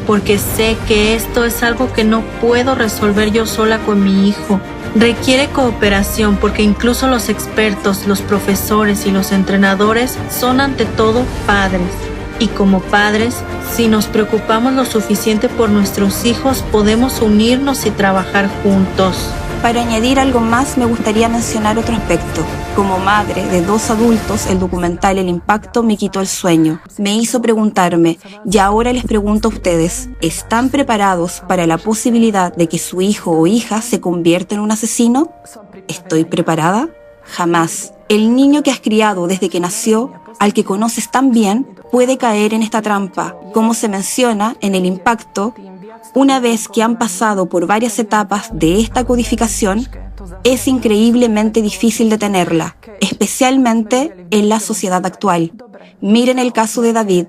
porque sé que esto es algo que no puedo resolver yo sola con mi hijo. Requiere cooperación porque incluso los expertos, los profesores y los entrenadores son ante todo padres. Y como padres, si nos preocupamos lo suficiente por nuestros hijos, podemos unirnos y trabajar juntos. Para añadir algo más, me gustaría mencionar otro aspecto. Como madre de 2 adultos, el documental El Impacto me quitó el sueño. Me hizo preguntarme, y ahora les pregunto a ustedes, ¿están preparados para la posibilidad de que su hijo o hija se convierta en un asesino? ¿Estoy preparada? Jamás. El niño que has criado desde que nació, al que conoces tan bien, puede caer en esta trampa. Como se menciona en El Impacto, una vez que han pasado por varias etapas de esta codificación, es increíblemente difícil detenerla, especialmente en la sociedad actual. Miren el caso de David.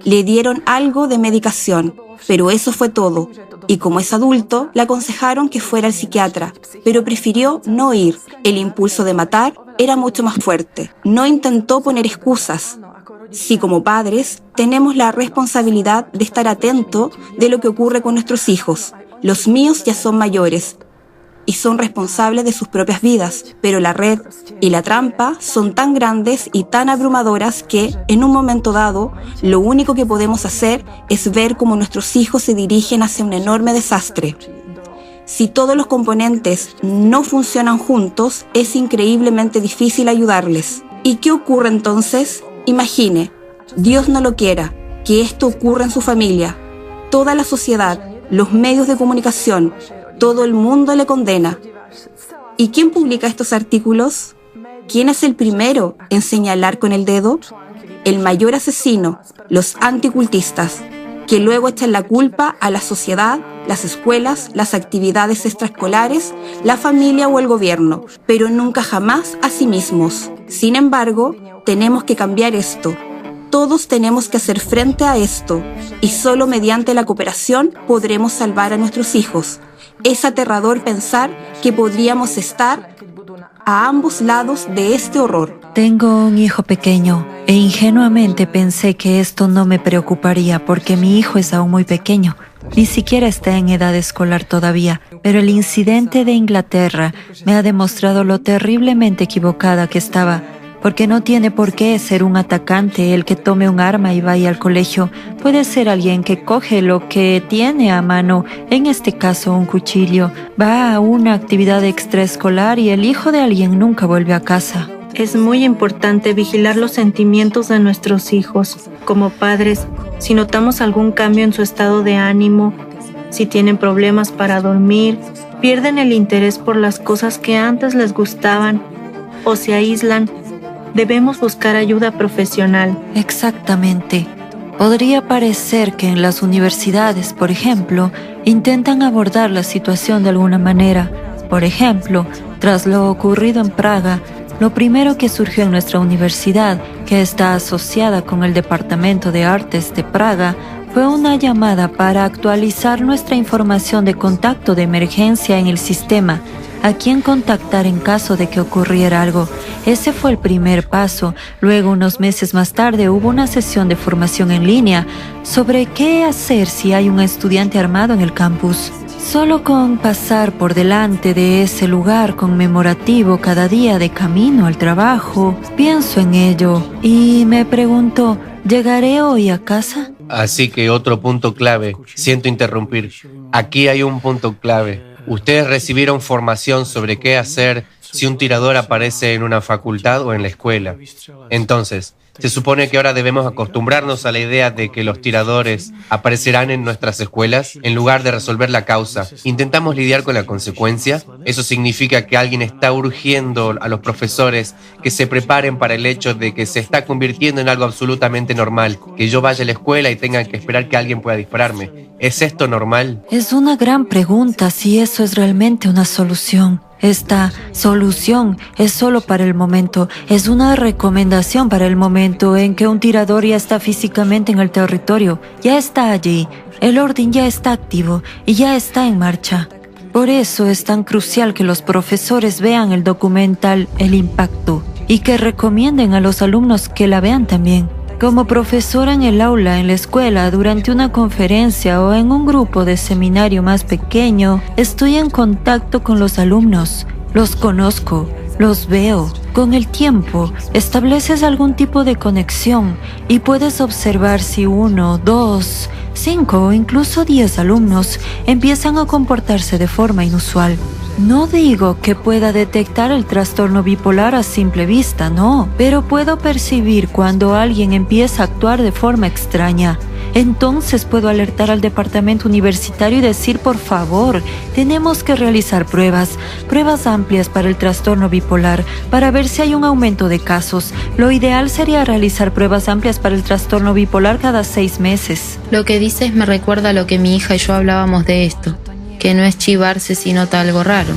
Le dieron algo de medicación, pero eso fue todo. Y como es adulto, le aconsejaron que fuera al psiquiatra, pero prefirió no ir. El impulso de matar era mucho más fuerte. No intentó poner excusas. Sí, como padres, tenemos la responsabilidad de estar atentos de lo que ocurre con nuestros hijos. Los míos ya son mayores y son responsables de sus propias vidas, pero la red y la trampa son tan grandes y tan abrumadoras que, en un momento dado, lo único que podemos hacer es ver cómo nuestros hijos se dirigen hacia un enorme desastre. Si todos los componentes no funcionan juntos, es increíblemente difícil ayudarles. ¿Y qué ocurre entonces? Imagine, Dios no lo quiera, que esto ocurra en su familia. Toda la sociedad, los medios de comunicación, todo el mundo le condena. ¿Y quién publica estos artículos? ¿Quién es el primero en señalar con el dedo? El mayor asesino, los anticultistas, que luego echan la culpa a la sociedad, las escuelas, las actividades extraescolares, la familia o el gobierno, pero nunca jamás a sí mismos. Sin embargo, tenemos que cambiar esto. Todos tenemos que hacer frente a esto, y solo mediante la cooperación podremos salvar a nuestros hijos. Es aterrador pensar que podríamos estar a ambos lados de este horror. Tengo un hijo pequeño e ingenuamente pensé que esto no me preocuparía porque mi hijo es aún muy pequeño. Ni siquiera está en edad escolar todavía, pero el incidente de Inglaterra me ha demostrado lo terriblemente equivocada que estaba. Porque no tiene por qué ser un atacante el que tome un arma y vaya al colegio. Puede ser alguien que coge lo que tiene a mano, en este caso un cuchillo, va a una actividad extraescolar y el hijo de alguien nunca vuelve a casa. Es muy importante vigilar los sentimientos de nuestros hijos. Como padres, si notamos algún cambio en su estado de ánimo, si tienen problemas para dormir, pierden el interés por las cosas que antes les gustaban o se aíslan, debemos buscar ayuda profesional. Exactamente. Podría parecer que en las universidades, por ejemplo, intentan abordar la situación de alguna manera. Por ejemplo, tras lo ocurrido en Praga, lo primero que surgió en nuestra universidad, que está asociada con el Departamento de Artes de Praga, fue una llamada para actualizar nuestra información de contacto de emergencia en el sistema, a quién contactar en caso de que ocurriera algo. Ese fue el primer paso. Luego, unos meses más tarde, hubo una sesión de formación en línea sobre qué hacer si hay un estudiante armado en el campus. Solo con pasar por delante de ese lugar conmemorativo cada día de camino al trabajo, pienso en ello y me pregunto, ¿llegaré hoy a casa? Así que otro punto clave, siento interrumpir. Aquí hay un punto clave. Ustedes recibieron formación sobre qué hacer si un tirador aparece en una facultad o en la escuela. Entonces, se supone que ahora debemos acostumbrarnos a la idea de que los tiradores aparecerán en nuestras escuelas en lugar de resolver la causa. ¿Intentamos lidiar con la consecuencia? Eso significa que alguien está urgiendo a los profesores que se preparen para el hecho de que se está convirtiendo en algo absolutamente normal, que yo vaya a la escuela y tenga que esperar que alguien pueda dispararme. ¿Es esto normal? Es una gran pregunta si eso es realmente una solución. Esta solución es solo para el momento, es una recomendación para el momento en que un tirador ya está físicamente en el territorio, ya está allí, el orden ya está activo y ya está en marcha. Por eso es tan crucial que los profesores vean el documental El Impacto y que recomienden a los alumnos que la vean también. Como profesora en el aula, en la escuela, durante una conferencia o en un grupo de seminario más pequeño, estoy en contacto con los alumnos. Los conozco, los veo. Con el tiempo, estableces algún tipo de conexión y puedes observar si 1, 2, 5 o incluso 10 alumnos empiezan a comportarse de forma inusual. No digo que pueda detectar el trastorno bipolar a simple vista, no, pero puedo percibir cuando alguien empieza a actuar de forma extraña. Entonces puedo alertar al departamento universitario y decir, por favor, tenemos que realizar pruebas amplias para el trastorno bipolar, para ver si hay un aumento de casos. Lo ideal sería realizar pruebas amplias para el trastorno bipolar cada 6 meses. Lo que dices me recuerda a lo que mi hija y yo hablábamos de esto, que no es chivarse si nota algo raro.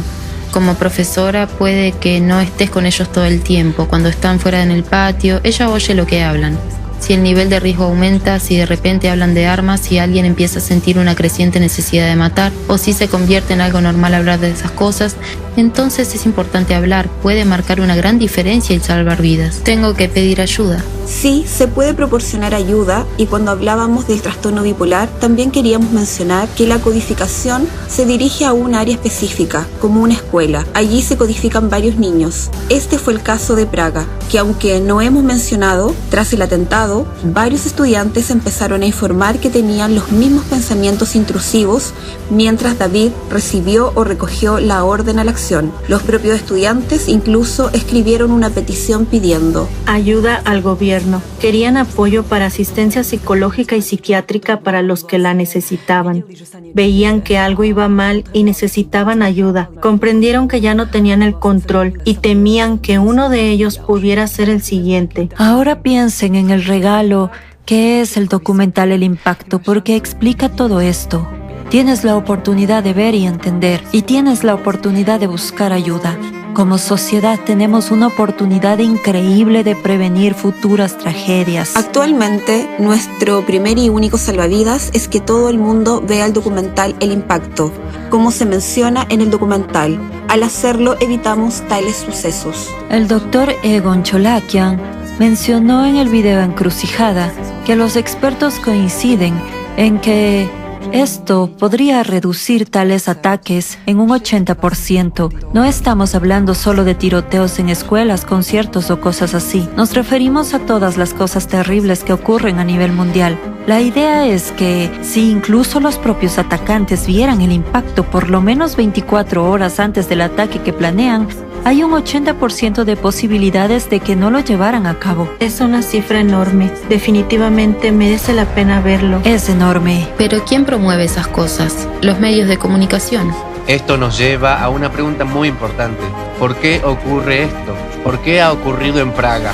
Como profesora puede que no estés con ellos todo el tiempo. Cuando están fuera en el patio, ella oye lo que hablan. Si el nivel de riesgo aumenta, si de repente hablan de armas, si alguien empieza a sentir una creciente necesidad de matar, o si se convierte en algo normal hablar de esas cosas, entonces es importante hablar. Puede marcar una gran diferencia y salvar vidas. Tengo que pedir ayuda. Sí, se puede proporcionar ayuda, y cuando hablábamos del trastorno bipolar también queríamos mencionar que la codificación se dirige a un área específica, como una escuela. Allí se codifican varios niños. Este fue el caso de Praga, que aunque no hemos mencionado, tras el atentado, varios estudiantes empezaron a informar que tenían los mismos pensamientos intrusivos mientras David recibió o recogió la orden a la acción. Los propios estudiantes incluso escribieron una petición pidiendo ayuda al gobierno. Querían apoyo para asistencia psicológica y psiquiátrica para los que la necesitaban. Veían que algo iba mal y necesitaban ayuda. Comprendieron que ya no tenían el control y temían que uno de ellos pudiera ser el siguiente. Ahora piensen en el regalo que es el documental El Impacto, porque explica todo esto. Tienes la oportunidad de ver y entender, y tienes la oportunidad de buscar ayuda. Como sociedad tenemos una oportunidad increíble de prevenir futuras tragedias. Actualmente, nuestro primer y único salvavidas es que todo el mundo vea el documental El Impacto, como se menciona en el documental. Al hacerlo, evitamos tales sucesos. El doctor Egon Cholakian mencionó en el video Encrucijada que los expertos coinciden en que esto podría reducir tales ataques en un 80%. No estamos hablando solo de tiroteos en escuelas, conciertos o cosas así. Nos referimos a todas las cosas terribles que ocurren a nivel mundial. La idea es que si incluso los propios atacantes vieran el impacto por lo menos 24 horas antes del ataque que planean, hay un 80% de posibilidades de que no lo llevaran a cabo. Es una cifra enorme. Definitivamente merece la pena verlo. Es enorme. Pero ¿quién promueve esas cosas? Los medios de comunicación. Esto nos lleva a una pregunta muy importante. ¿Por qué ocurre esto? ¿Por qué ha ocurrido en Praga?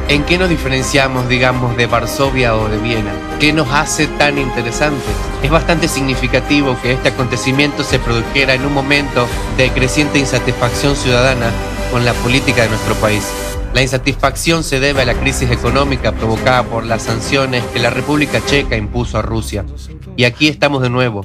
¿En qué nos diferenciamos, digamos, de Varsovia o de Viena? ¿Qué nos hace tan interesantes? Es bastante significativo que este acontecimiento se produjera en un momento de creciente insatisfacción ciudadana con la política de nuestro país. La insatisfacción se debe a la crisis económica provocada por las sanciones que la República Checa impuso a Rusia. Y aquí estamos de nuevo.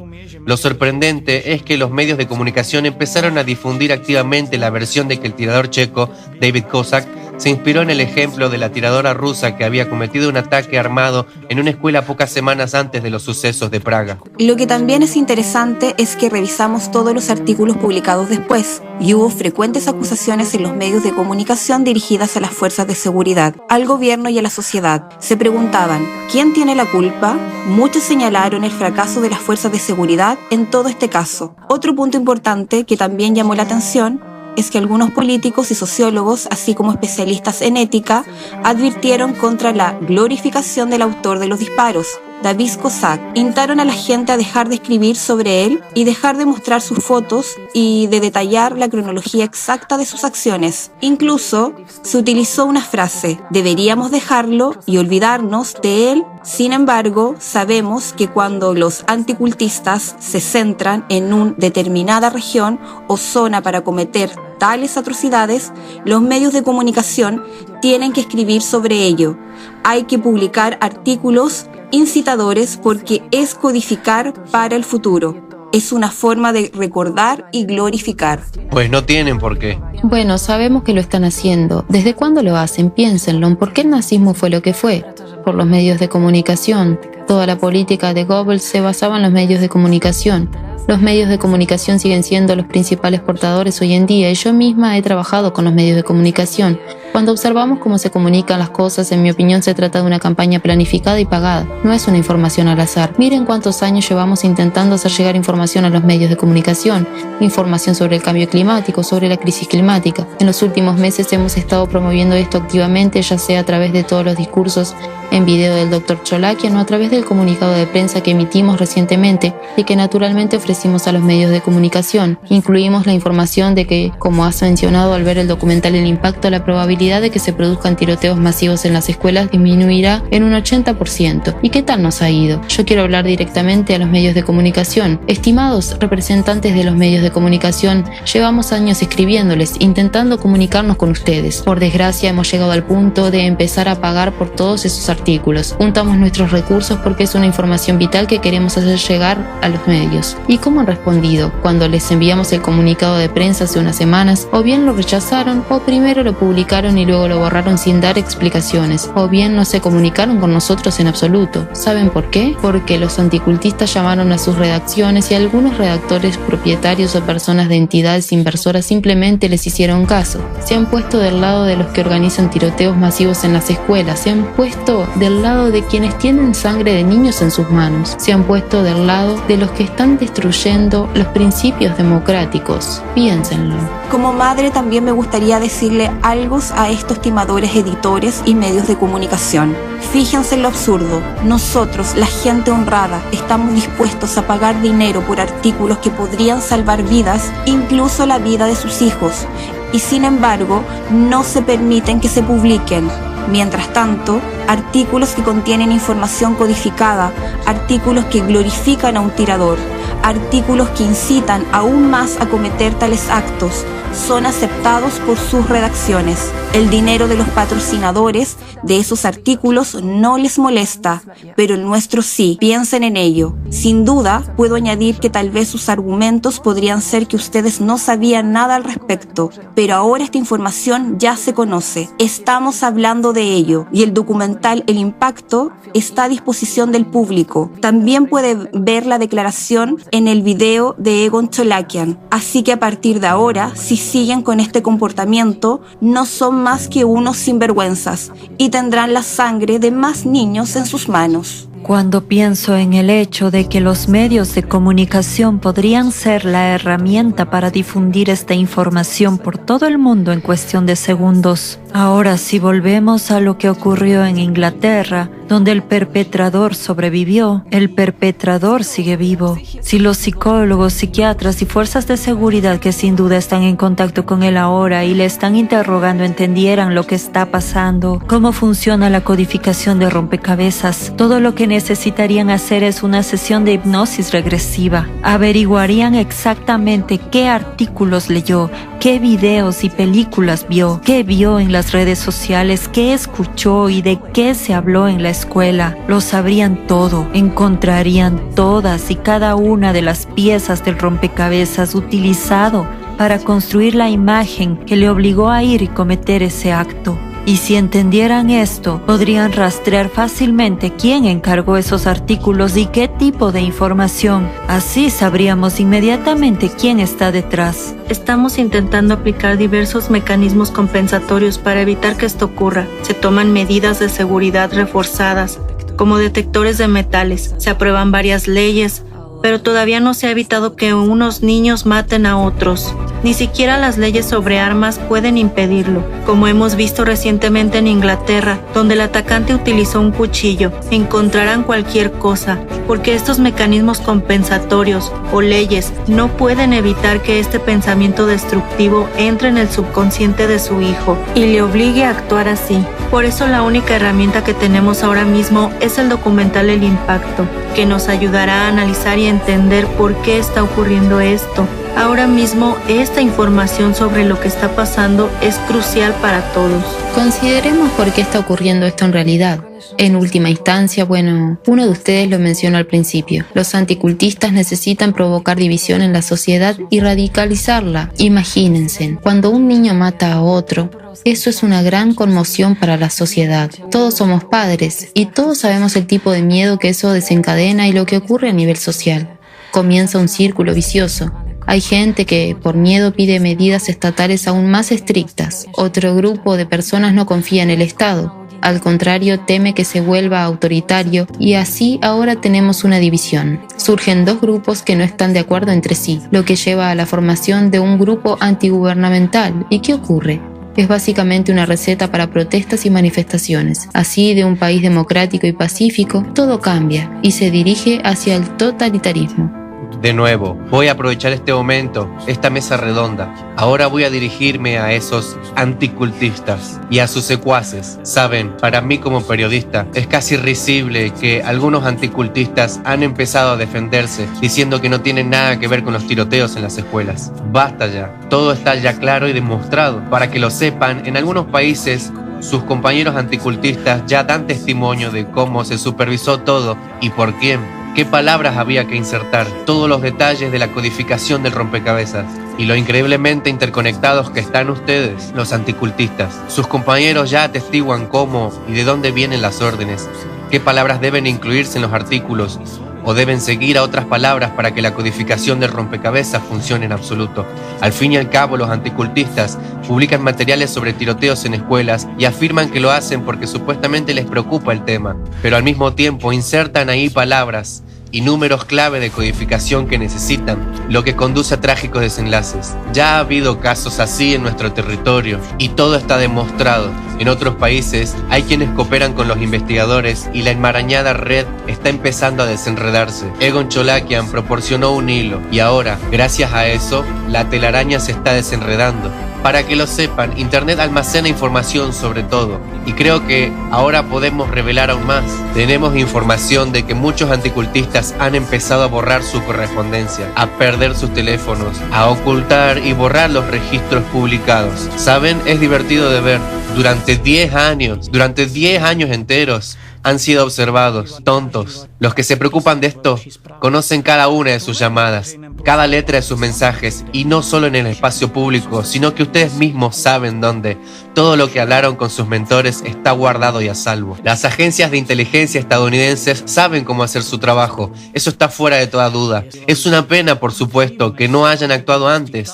Lo sorprendente es que los medios de comunicación empezaron a difundir activamente la versión de que el tirador checo, David Kozak, se inspiró en el ejemplo de la tiradora rusa que había cometido un ataque armado en una escuela pocas semanas antes de los sucesos de Praga. Lo que también es interesante es que revisamos todos los artículos publicados después y hubo frecuentes acusaciones en los medios de comunicación dirigidas a las fuerzas de seguridad, al gobierno y a la sociedad. Se preguntaban, ¿quién tiene la culpa? Muchos señalaron el fracaso de las fuerzas de seguridad en todo este caso. Otro punto importante que también llamó la atención es que algunos políticos y sociólogos, así como especialistas en ética, advirtieron contra la glorificación del autor de los disparos, David Kozak. Instaron a la gente a dejar de escribir sobre él y dejar de mostrar sus fotos y de detallar la cronología exacta de sus acciones. Incluso se utilizó una frase, deberíamos dejarlo y olvidarnos de él. Sin embargo, sabemos que cuando los anticultistas se centran en una determinada región o zona para cometer tales atrocidades, los medios de comunicación tienen que escribir sobre ello. Hay que publicar artículos incitadores porque es codificar para el futuro. Es una forma de recordar y glorificar. Pues no tienen por qué. Bueno, sabemos que lo están haciendo. ¿Desde cuándo lo hacen? Piénsenlo. ¿Por qué el nazismo fue lo que fue? Por los medios de comunicación. Toda la política de Goebbels se basaba en los medios de comunicación. Los medios de comunicación siguen siendo los principales portadores hoy en día y yo misma he trabajado con los medios de comunicación. Cuando observamos cómo se comunican las cosas, en mi opinión se trata de una campaña planificada y pagada. No es una información al azar. Miren cuántos años llevamos intentando hacer llegar información a los medios de comunicación. Información sobre el cambio climático, sobre la crisis climática. En los últimos meses hemos estado promoviendo esto activamente, ya sea a través de todos los discursos en video del Dr. Cholakian o a través del comunicado de prensa que emitimos recientemente y que naturalmente ofrecimos a los medios de comunicación. Incluimos la información de que, como has mencionado al ver el documental El Impacto, la probabilidad de que se produzcan tiroteos masivos en las escuelas disminuirá en un 80%. ¿Y qué tal nos ha ido? Yo quiero hablar directamente a los medios de comunicación. Estimados representantes de los medios de comunicación, llevamos años escribiéndoles, intentando comunicarnos con ustedes. Por desgracia, hemos llegado al punto de empezar a pagar por todos esos artículos. Juntamos nuestros recursos porque es una información vital que queremos hacer llegar a los medios. ¿Y cómo han respondido? Cuando les enviamos el comunicado de prensa hace unas semanas, o bien lo rechazaron, o primero lo publicaron y luego lo borraron sin dar explicaciones, o bien no se comunicaron con nosotros en absoluto. ¿Saben por qué? Porque los anticultistas llamaron a sus redacciones y algunos redactores, propietarios o personas de entidades inversoras simplemente les hicieron caso. Se han puesto del lado de los que organizan tiroteos masivos en las escuelas, se han puesto del lado de quienes tienen sangre de niños en sus manos, se han puesto del lado de los que están destruyendo los principios democráticos. Piénsenlo. Como madre también me gustaría decirle algo a estos timadores editores y medios de comunicación. Fíjense en lo absurdo. Nosotros, la gente honrada, estamos dispuestos a pagar dinero por artículos que podrían salvar vidas, incluso la vida de sus hijos, y sin embargo no se permiten que se publiquen. Mientras tanto, artículos que contienen información codificada, artículos que glorifican a un tirador, artículos que incitan aún más a cometer tales actos, son aceptados por sus redacciones. El dinero de los patrocinadores de esos artículos no les molesta, pero el nuestro sí. Piensen en ello. Sin duda, puedo añadir que tal vez sus argumentos podrían ser que ustedes no sabían nada al respecto, pero ahora esta información ya se conoce. Estamos hablando de ello y el documental El Impacto está a disposición del público. También puede ver la declaración en el video de Egon Cholakian. Así que a partir de ahora, si siguen con este comportamiento, no son más que unos sinvergüenzas y tendrán la sangre de más niños en sus manos. Cuando pienso en el hecho de que los medios de comunicación podrían ser la herramienta para difundir esta información por todo el mundo en cuestión de segundos. Ahora, si volvemos a lo que ocurrió en Inglaterra, donde el perpetrador sobrevivió, el perpetrador sigue vivo. Si los psicólogos, psiquiatras y fuerzas de seguridad que sin duda están en contacto con él ahora y le están interrogando entendieran lo que está pasando, cómo funciona la codificación de rompecabezas, todo lo que necesitarían hacer es una sesión de hipnosis regresiva. Averiguarían exactamente qué artículos leyó, qué videos y películas vio, qué vio en las redes sociales, qué escuchó y de qué se habló en la escuela. Lo sabrían todo, encontrarían todas y cada una de las piezas del rompecabezas utilizado para construir la imagen que le obligó a ir y cometer ese acto. Y si entendieran esto, podrían rastrear fácilmente quién encargó esos artículos y qué tipo de información. Así sabríamos inmediatamente quién está detrás. Estamos intentando aplicar diversos mecanismos compensatorios para evitar que esto ocurra. Se toman medidas de seguridad reforzadas, como detectores de metales. Se aprueban varias leyes, pero todavía no se ha evitado que unos niños maten a otros. Ni siquiera las leyes sobre armas pueden impedirlo, como hemos visto recientemente en Inglaterra, donde el atacante utilizó un cuchillo. Encontrarán cualquier cosa, porque estos mecanismos compensatorios o leyes no pueden evitar que este pensamiento destructivo entre en el subconsciente de su hijo y le obligue a actuar así. Por eso la única herramienta que tenemos ahora mismo es el documental El Impacto, que nos ayudará a analizar y entender por qué está ocurriendo esto. Ahora mismo, esta información sobre lo que está pasando es crucial para todos. Consideremos por qué está ocurriendo esto en realidad. En última instancia, uno de ustedes lo mencionó al principio. Los anticultistas necesitan provocar división en la sociedad y radicalizarla. Imagínense, cuando un niño mata a otro, eso es una gran conmoción para la sociedad. Todos somos padres y todos sabemos el tipo de miedo que eso desencadena y lo que ocurre a nivel social. Comienza un círculo vicioso. Hay gente que por miedo pide medidas estatales aún más estrictas. Otro grupo de personas no confía en el Estado. Al contrario, teme que se vuelva autoritario y así ahora tenemos una división. Surgen dos grupos que no están de acuerdo entre sí, lo que lleva a la formación de un grupo antigubernamental. ¿Y qué ocurre? Es básicamente una receta para protestas y manifestaciones. Así, de un país democrático y pacífico, todo cambia y se dirige hacia el totalitarismo. De nuevo, voy a aprovechar este momento, esta mesa redonda. Ahora voy a dirigirme a esos anticultistas y a sus secuaces. Saben, para mí como periodista, es casi risible que algunos anticultistas han empezado a defenderse diciendo que no tienen nada que ver con los tiroteos en las escuelas. Basta ya, todo está ya claro y demostrado. Para que lo sepan, en algunos países sus compañeros anticultistas ya dan testimonio de cómo se supervisó todo y por quién. ¿Qué palabras había que insertar? Todos los detalles de la codificación del rompecabezas. Y lo increíblemente interconectados que están ustedes, los anticultistas. Sus compañeros ya atestiguan cómo y de dónde vienen las órdenes. ¿Qué palabras deben incluirse en los artículos? ¿O deben seguir a otras palabras para que la codificación del rompecabezas funcione en absoluto? Al fin y al cabo, los anticultistas publican materiales sobre tiroteos en escuelas y afirman que lo hacen porque supuestamente les preocupa el tema, pero al mismo tiempo insertan ahí palabras y números clave de codificación que necesitan, lo que conduce a trágicos desenlaces. Ya ha habido casos así en nuestro territorio y todo está demostrado. En otros países hay quienes cooperan con los investigadores y la enmarañada red está empezando a desenredarse. Egon Cholakian proporcionó un hilo y ahora, gracias a eso, la telaraña se está desenredando. Para que lo sepan, Internet almacena información sobre todo y creo que ahora podemos revelar aún más. Tenemos información de que muchos anticultistas han empezado a borrar su correspondencia, a perder sus teléfonos, a ocultar y borrar los registros publicados. ¿Saben? Es divertido de ver. Durante 10 años enteros, han sido observados, tontos. Los que se preocupan de esto conocen cada una de sus llamadas, cada letra de sus mensajes, y no solo en el espacio público, sino que ustedes mismos saben dónde. Todo lo que hablaron con sus mentores está guardado y a salvo. Las agencias de inteligencia estadounidenses saben cómo hacer su trabajo, eso está fuera de toda duda. Es una pena, por supuesto, que no hayan actuado antes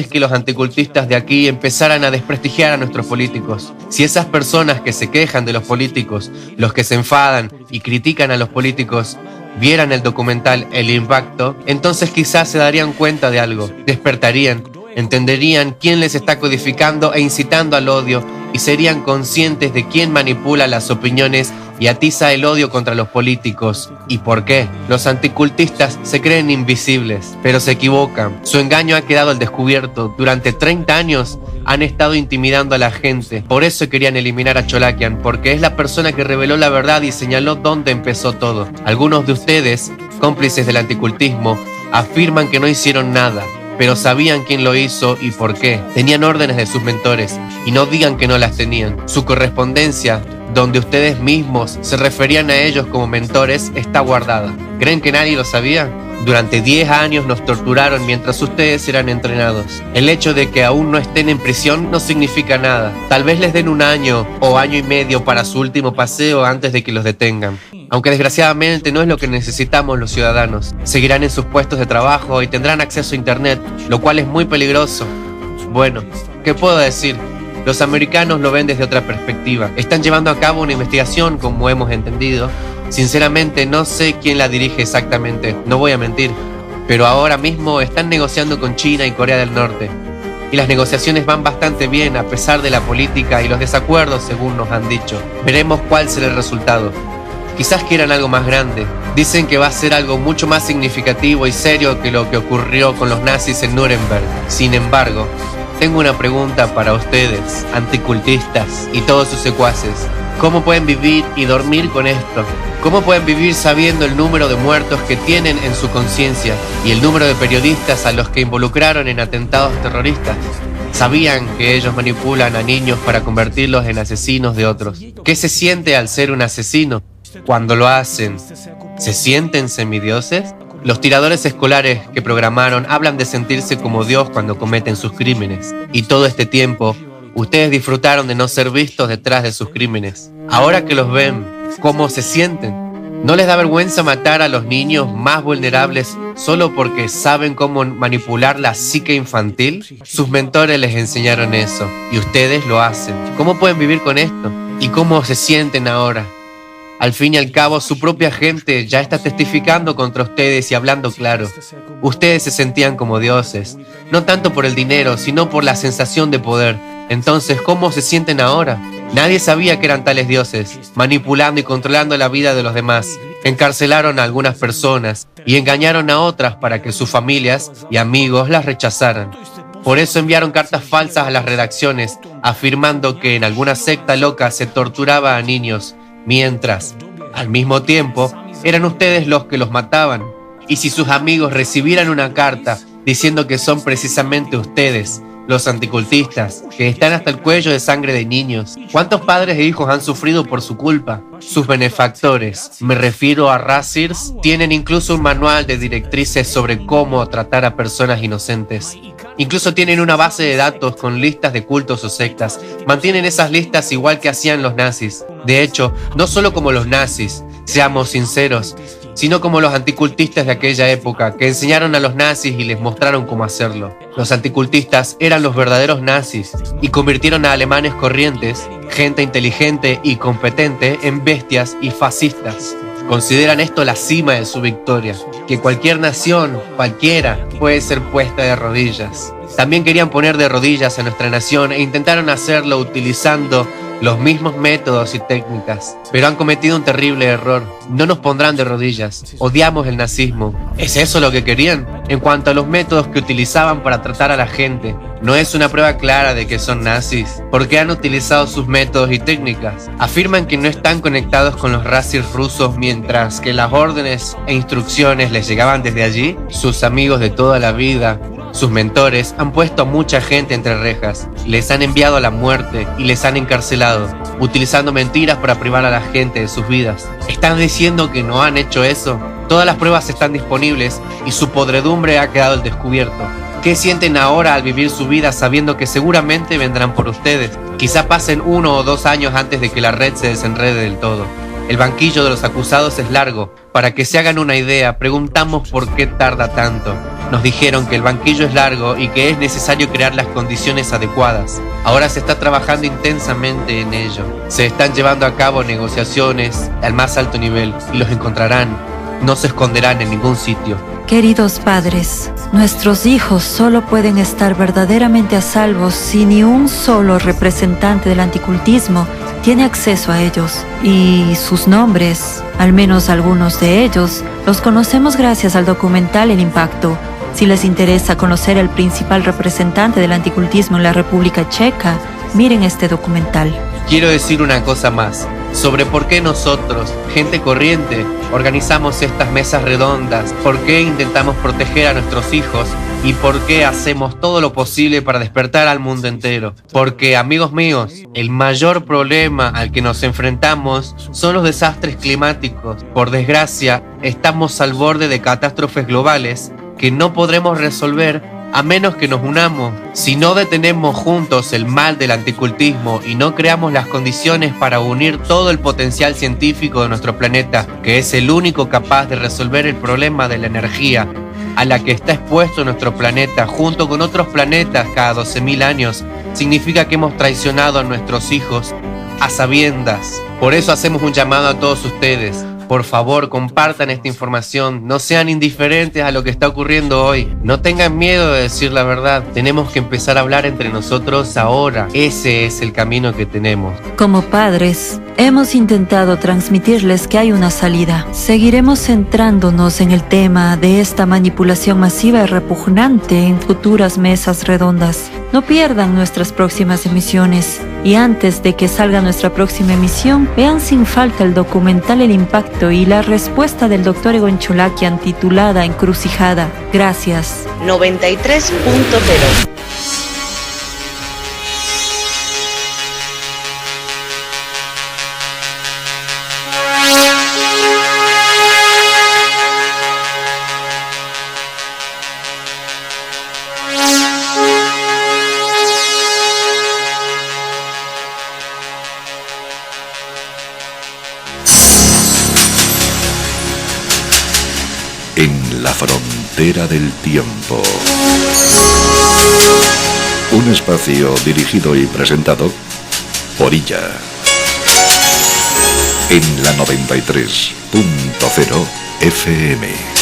que los anticultistas de aquí empezaran a desprestigiar a nuestros políticos. Si esas personas que se quejan de los políticos, los que se enfadan y critican a los políticos, vieran el documental El Impacto, entonces quizás se darían cuenta de algo, despertarían, entenderían quién les está codificando e incitando al odio y serían conscientes de quién manipula las opiniones y atiza el odio contra los políticos. ¿Y por qué? Los anticultistas se creen invisibles, pero se equivocan. Su engaño ha quedado al descubierto. Durante 30 años han estado intimidando a la gente. Por eso querían eliminar a Cholakian, porque es la persona que reveló la verdad y señaló dónde empezó todo. Algunos de ustedes, cómplices del anticultismo, afirman que no hicieron nada, pero sabían quién lo hizo y por qué. Tenían órdenes de sus mentores y no digan que no las tenían. Su correspondencia, donde ustedes mismos se referían a ellos como mentores, está guardada. ¿Creen que nadie lo sabía? Durante 10 años nos torturaron mientras ustedes eran entrenados. El hecho de que aún no estén en prisión no significa nada. Tal vez les den 1 año o año y medio para su último paseo antes de que los detengan. Aunque desgraciadamente no es lo que necesitamos los ciudadanos. Seguirán en sus puestos de trabajo y tendrán acceso a internet, lo cual es muy peligroso. Bueno, ¿qué puedo decir? Los americanos lo ven desde otra perspectiva. Están llevando a cabo una investigación, como hemos entendido. Sinceramente no sé quién la dirige exactamente, no voy a mentir. Pero ahora mismo están negociando con China y Corea del Norte. Y las negociaciones van bastante bien a pesar de la política y los desacuerdos, según nos han dicho. Veremos cuál será el resultado. Quizás quieran algo más grande. Dicen que va a ser algo mucho más significativo y serio que lo que ocurrió con los nazis en Nuremberg. Sin embargo, tengo una pregunta para ustedes, anticultistas y todos sus secuaces. ¿Cómo pueden vivir y dormir con esto? ¿Cómo pueden vivir sabiendo el número de muertos que tienen en su conciencia y el número de periodistas a los que involucraron en atentados terroristas? ¿Sabían que ellos manipulan a niños para convertirlos en asesinos de otros? ¿Qué se siente al ser un asesino? Cuando lo hacen, ¿se sienten semidioses? Los tiradores escolares que programaron hablan de sentirse como Dios cuando cometen sus crímenes. Y todo este tiempo, ustedes disfrutaron de no ser vistos detrás de sus crímenes. Ahora que los ven, ¿cómo se sienten? ¿No les da vergüenza matar a los niños más vulnerables solo porque saben cómo manipular la psique infantil? Sus mentores les enseñaron eso, y ustedes lo hacen. ¿Cómo pueden vivir con esto? ¿Y cómo se sienten ahora? Al fin y al cabo, su propia gente ya está testificando contra ustedes y hablando claro. Ustedes se sentían como dioses, no tanto por el dinero, sino por la sensación de poder. Entonces, ¿cómo se sienten ahora? Nadie sabía que eran tales dioses, manipulando y controlando la vida de los demás. Encarcelaron a algunas personas y engañaron a otras para que sus familias y amigos las rechazaran. Por eso enviaron cartas falsas a las redacciones, afirmando que en alguna secta loca se torturaba a niños, mientras, al mismo tiempo, eran ustedes los que los mataban. Y si sus amigos recibieran una carta diciendo que son precisamente ustedes, los anticultistas, que están hasta el cuello de sangre de niños, ¿cuántos padres e hijos han sufrido por su culpa? Sus benefactores, me refiero a Razirs, tienen incluso un manual de directrices sobre cómo tratar a personas inocentes. Incluso tienen una base de datos con listas de cultos o sectas. Mantienen esas listas igual que hacían los nazis. De hecho, no solo como los nazis, seamos sinceros, sino como los anticultistas de aquella época, que enseñaron a los nazis y les mostraron cómo hacerlo. Los anticultistas eran los verdaderos nazis y convirtieron a alemanes corrientes, gente inteligente y competente, en bestias y fascistas. Consideran esto la cima de su victoria, que cualquier nación, cualquiera, puede ser puesta de rodillas. También querían poner de rodillas a nuestra nación e intentaron hacerlo utilizando los mismos métodos y técnicas, pero han cometido un terrible error. No nos pondrán de rodillas. Odiamos el nazismo. ¿Es eso lo que querían? En cuanto a los métodos que utilizaban para tratar a la gente, ¿no es una prueba clara de que son nazis? Porque han utilizado sus métodos y técnicas. Afirman que no están conectados con los Razirs rusos, mientras que las órdenes e instrucciones les llegaban desde allí. Sus amigos de toda la vida, sus mentores, han puesto a mucha gente entre rejas, les han enviado a la muerte y les han encarcelado, utilizando mentiras para privar a la gente de sus vidas. ¿Están diciendo que no han hecho eso? Todas las pruebas están disponibles y su podredumbre ha quedado al descubierto. ¿Qué sienten ahora al vivir su vida sabiendo que seguramente vendrán por ustedes? Quizá pasen 1 o 2 años antes de que la red se desenrede del todo. El banquillo de los acusados es largo. Para que se hagan una idea, preguntamos por qué tarda tanto. Nos dijeron que el banquillo es largo y que es necesario crear las condiciones adecuadas. Ahora se está trabajando intensamente en ello. Se están llevando a cabo negociaciones al más alto nivel y los encontrarán. No se esconderán en ningún sitio. Queridos padres, nuestros hijos solo pueden estar verdaderamente a salvo si ni un solo representante del anticultismo tiene acceso a ellos. Y sus nombres, al menos algunos de ellos, los conocemos gracias al documental El Impacto. Si les interesa conocer al principal representante del anticultismo en la República Checa, miren este documental. Quiero decir una cosa más sobre por qué nosotros, gente corriente, organizamos estas mesas redondas, por qué intentamos proteger a nuestros hijos y por qué hacemos todo lo posible para despertar al mundo entero. Porque, amigos míos, el mayor problema al que nos enfrentamos son los desastres climáticos. Por desgracia, estamos al borde de catástrofes globales que no podremos resolver a menos que nos unamos. Si no detenemos juntos el mal del anticultismo y no creamos las condiciones para unir todo el potencial científico de nuestro planeta, que es el único capaz de resolver el problema de la energía a la que está expuesto nuestro planeta junto con otros planetas cada 12.000 años, significa que hemos traicionado a nuestros hijos a sabiendas. Por eso hacemos un llamado a todos ustedes. Por favor, compartan esta información, no sean indiferentes a lo que está ocurriendo hoy, no tengan miedo de decir la verdad, tenemos que empezar a hablar entre nosotros ahora, ese es el camino que tenemos. Como padres, hemos intentado transmitirles que hay una salida. Seguiremos centrándonos en el tema de esta manipulación masiva y repugnante en futuras mesas redondas. No pierdan nuestras próximas emisiones. Y antes de que salga nuestra próxima emisión, vean sin falta el documental El Impacto y la respuesta del Dr. Egon Cholakian titulada Encrucijada. Gracias. 93.0. En la frontera del tiempo. Un espacio dirigido y presentado por Illa. En la 93.0 FM.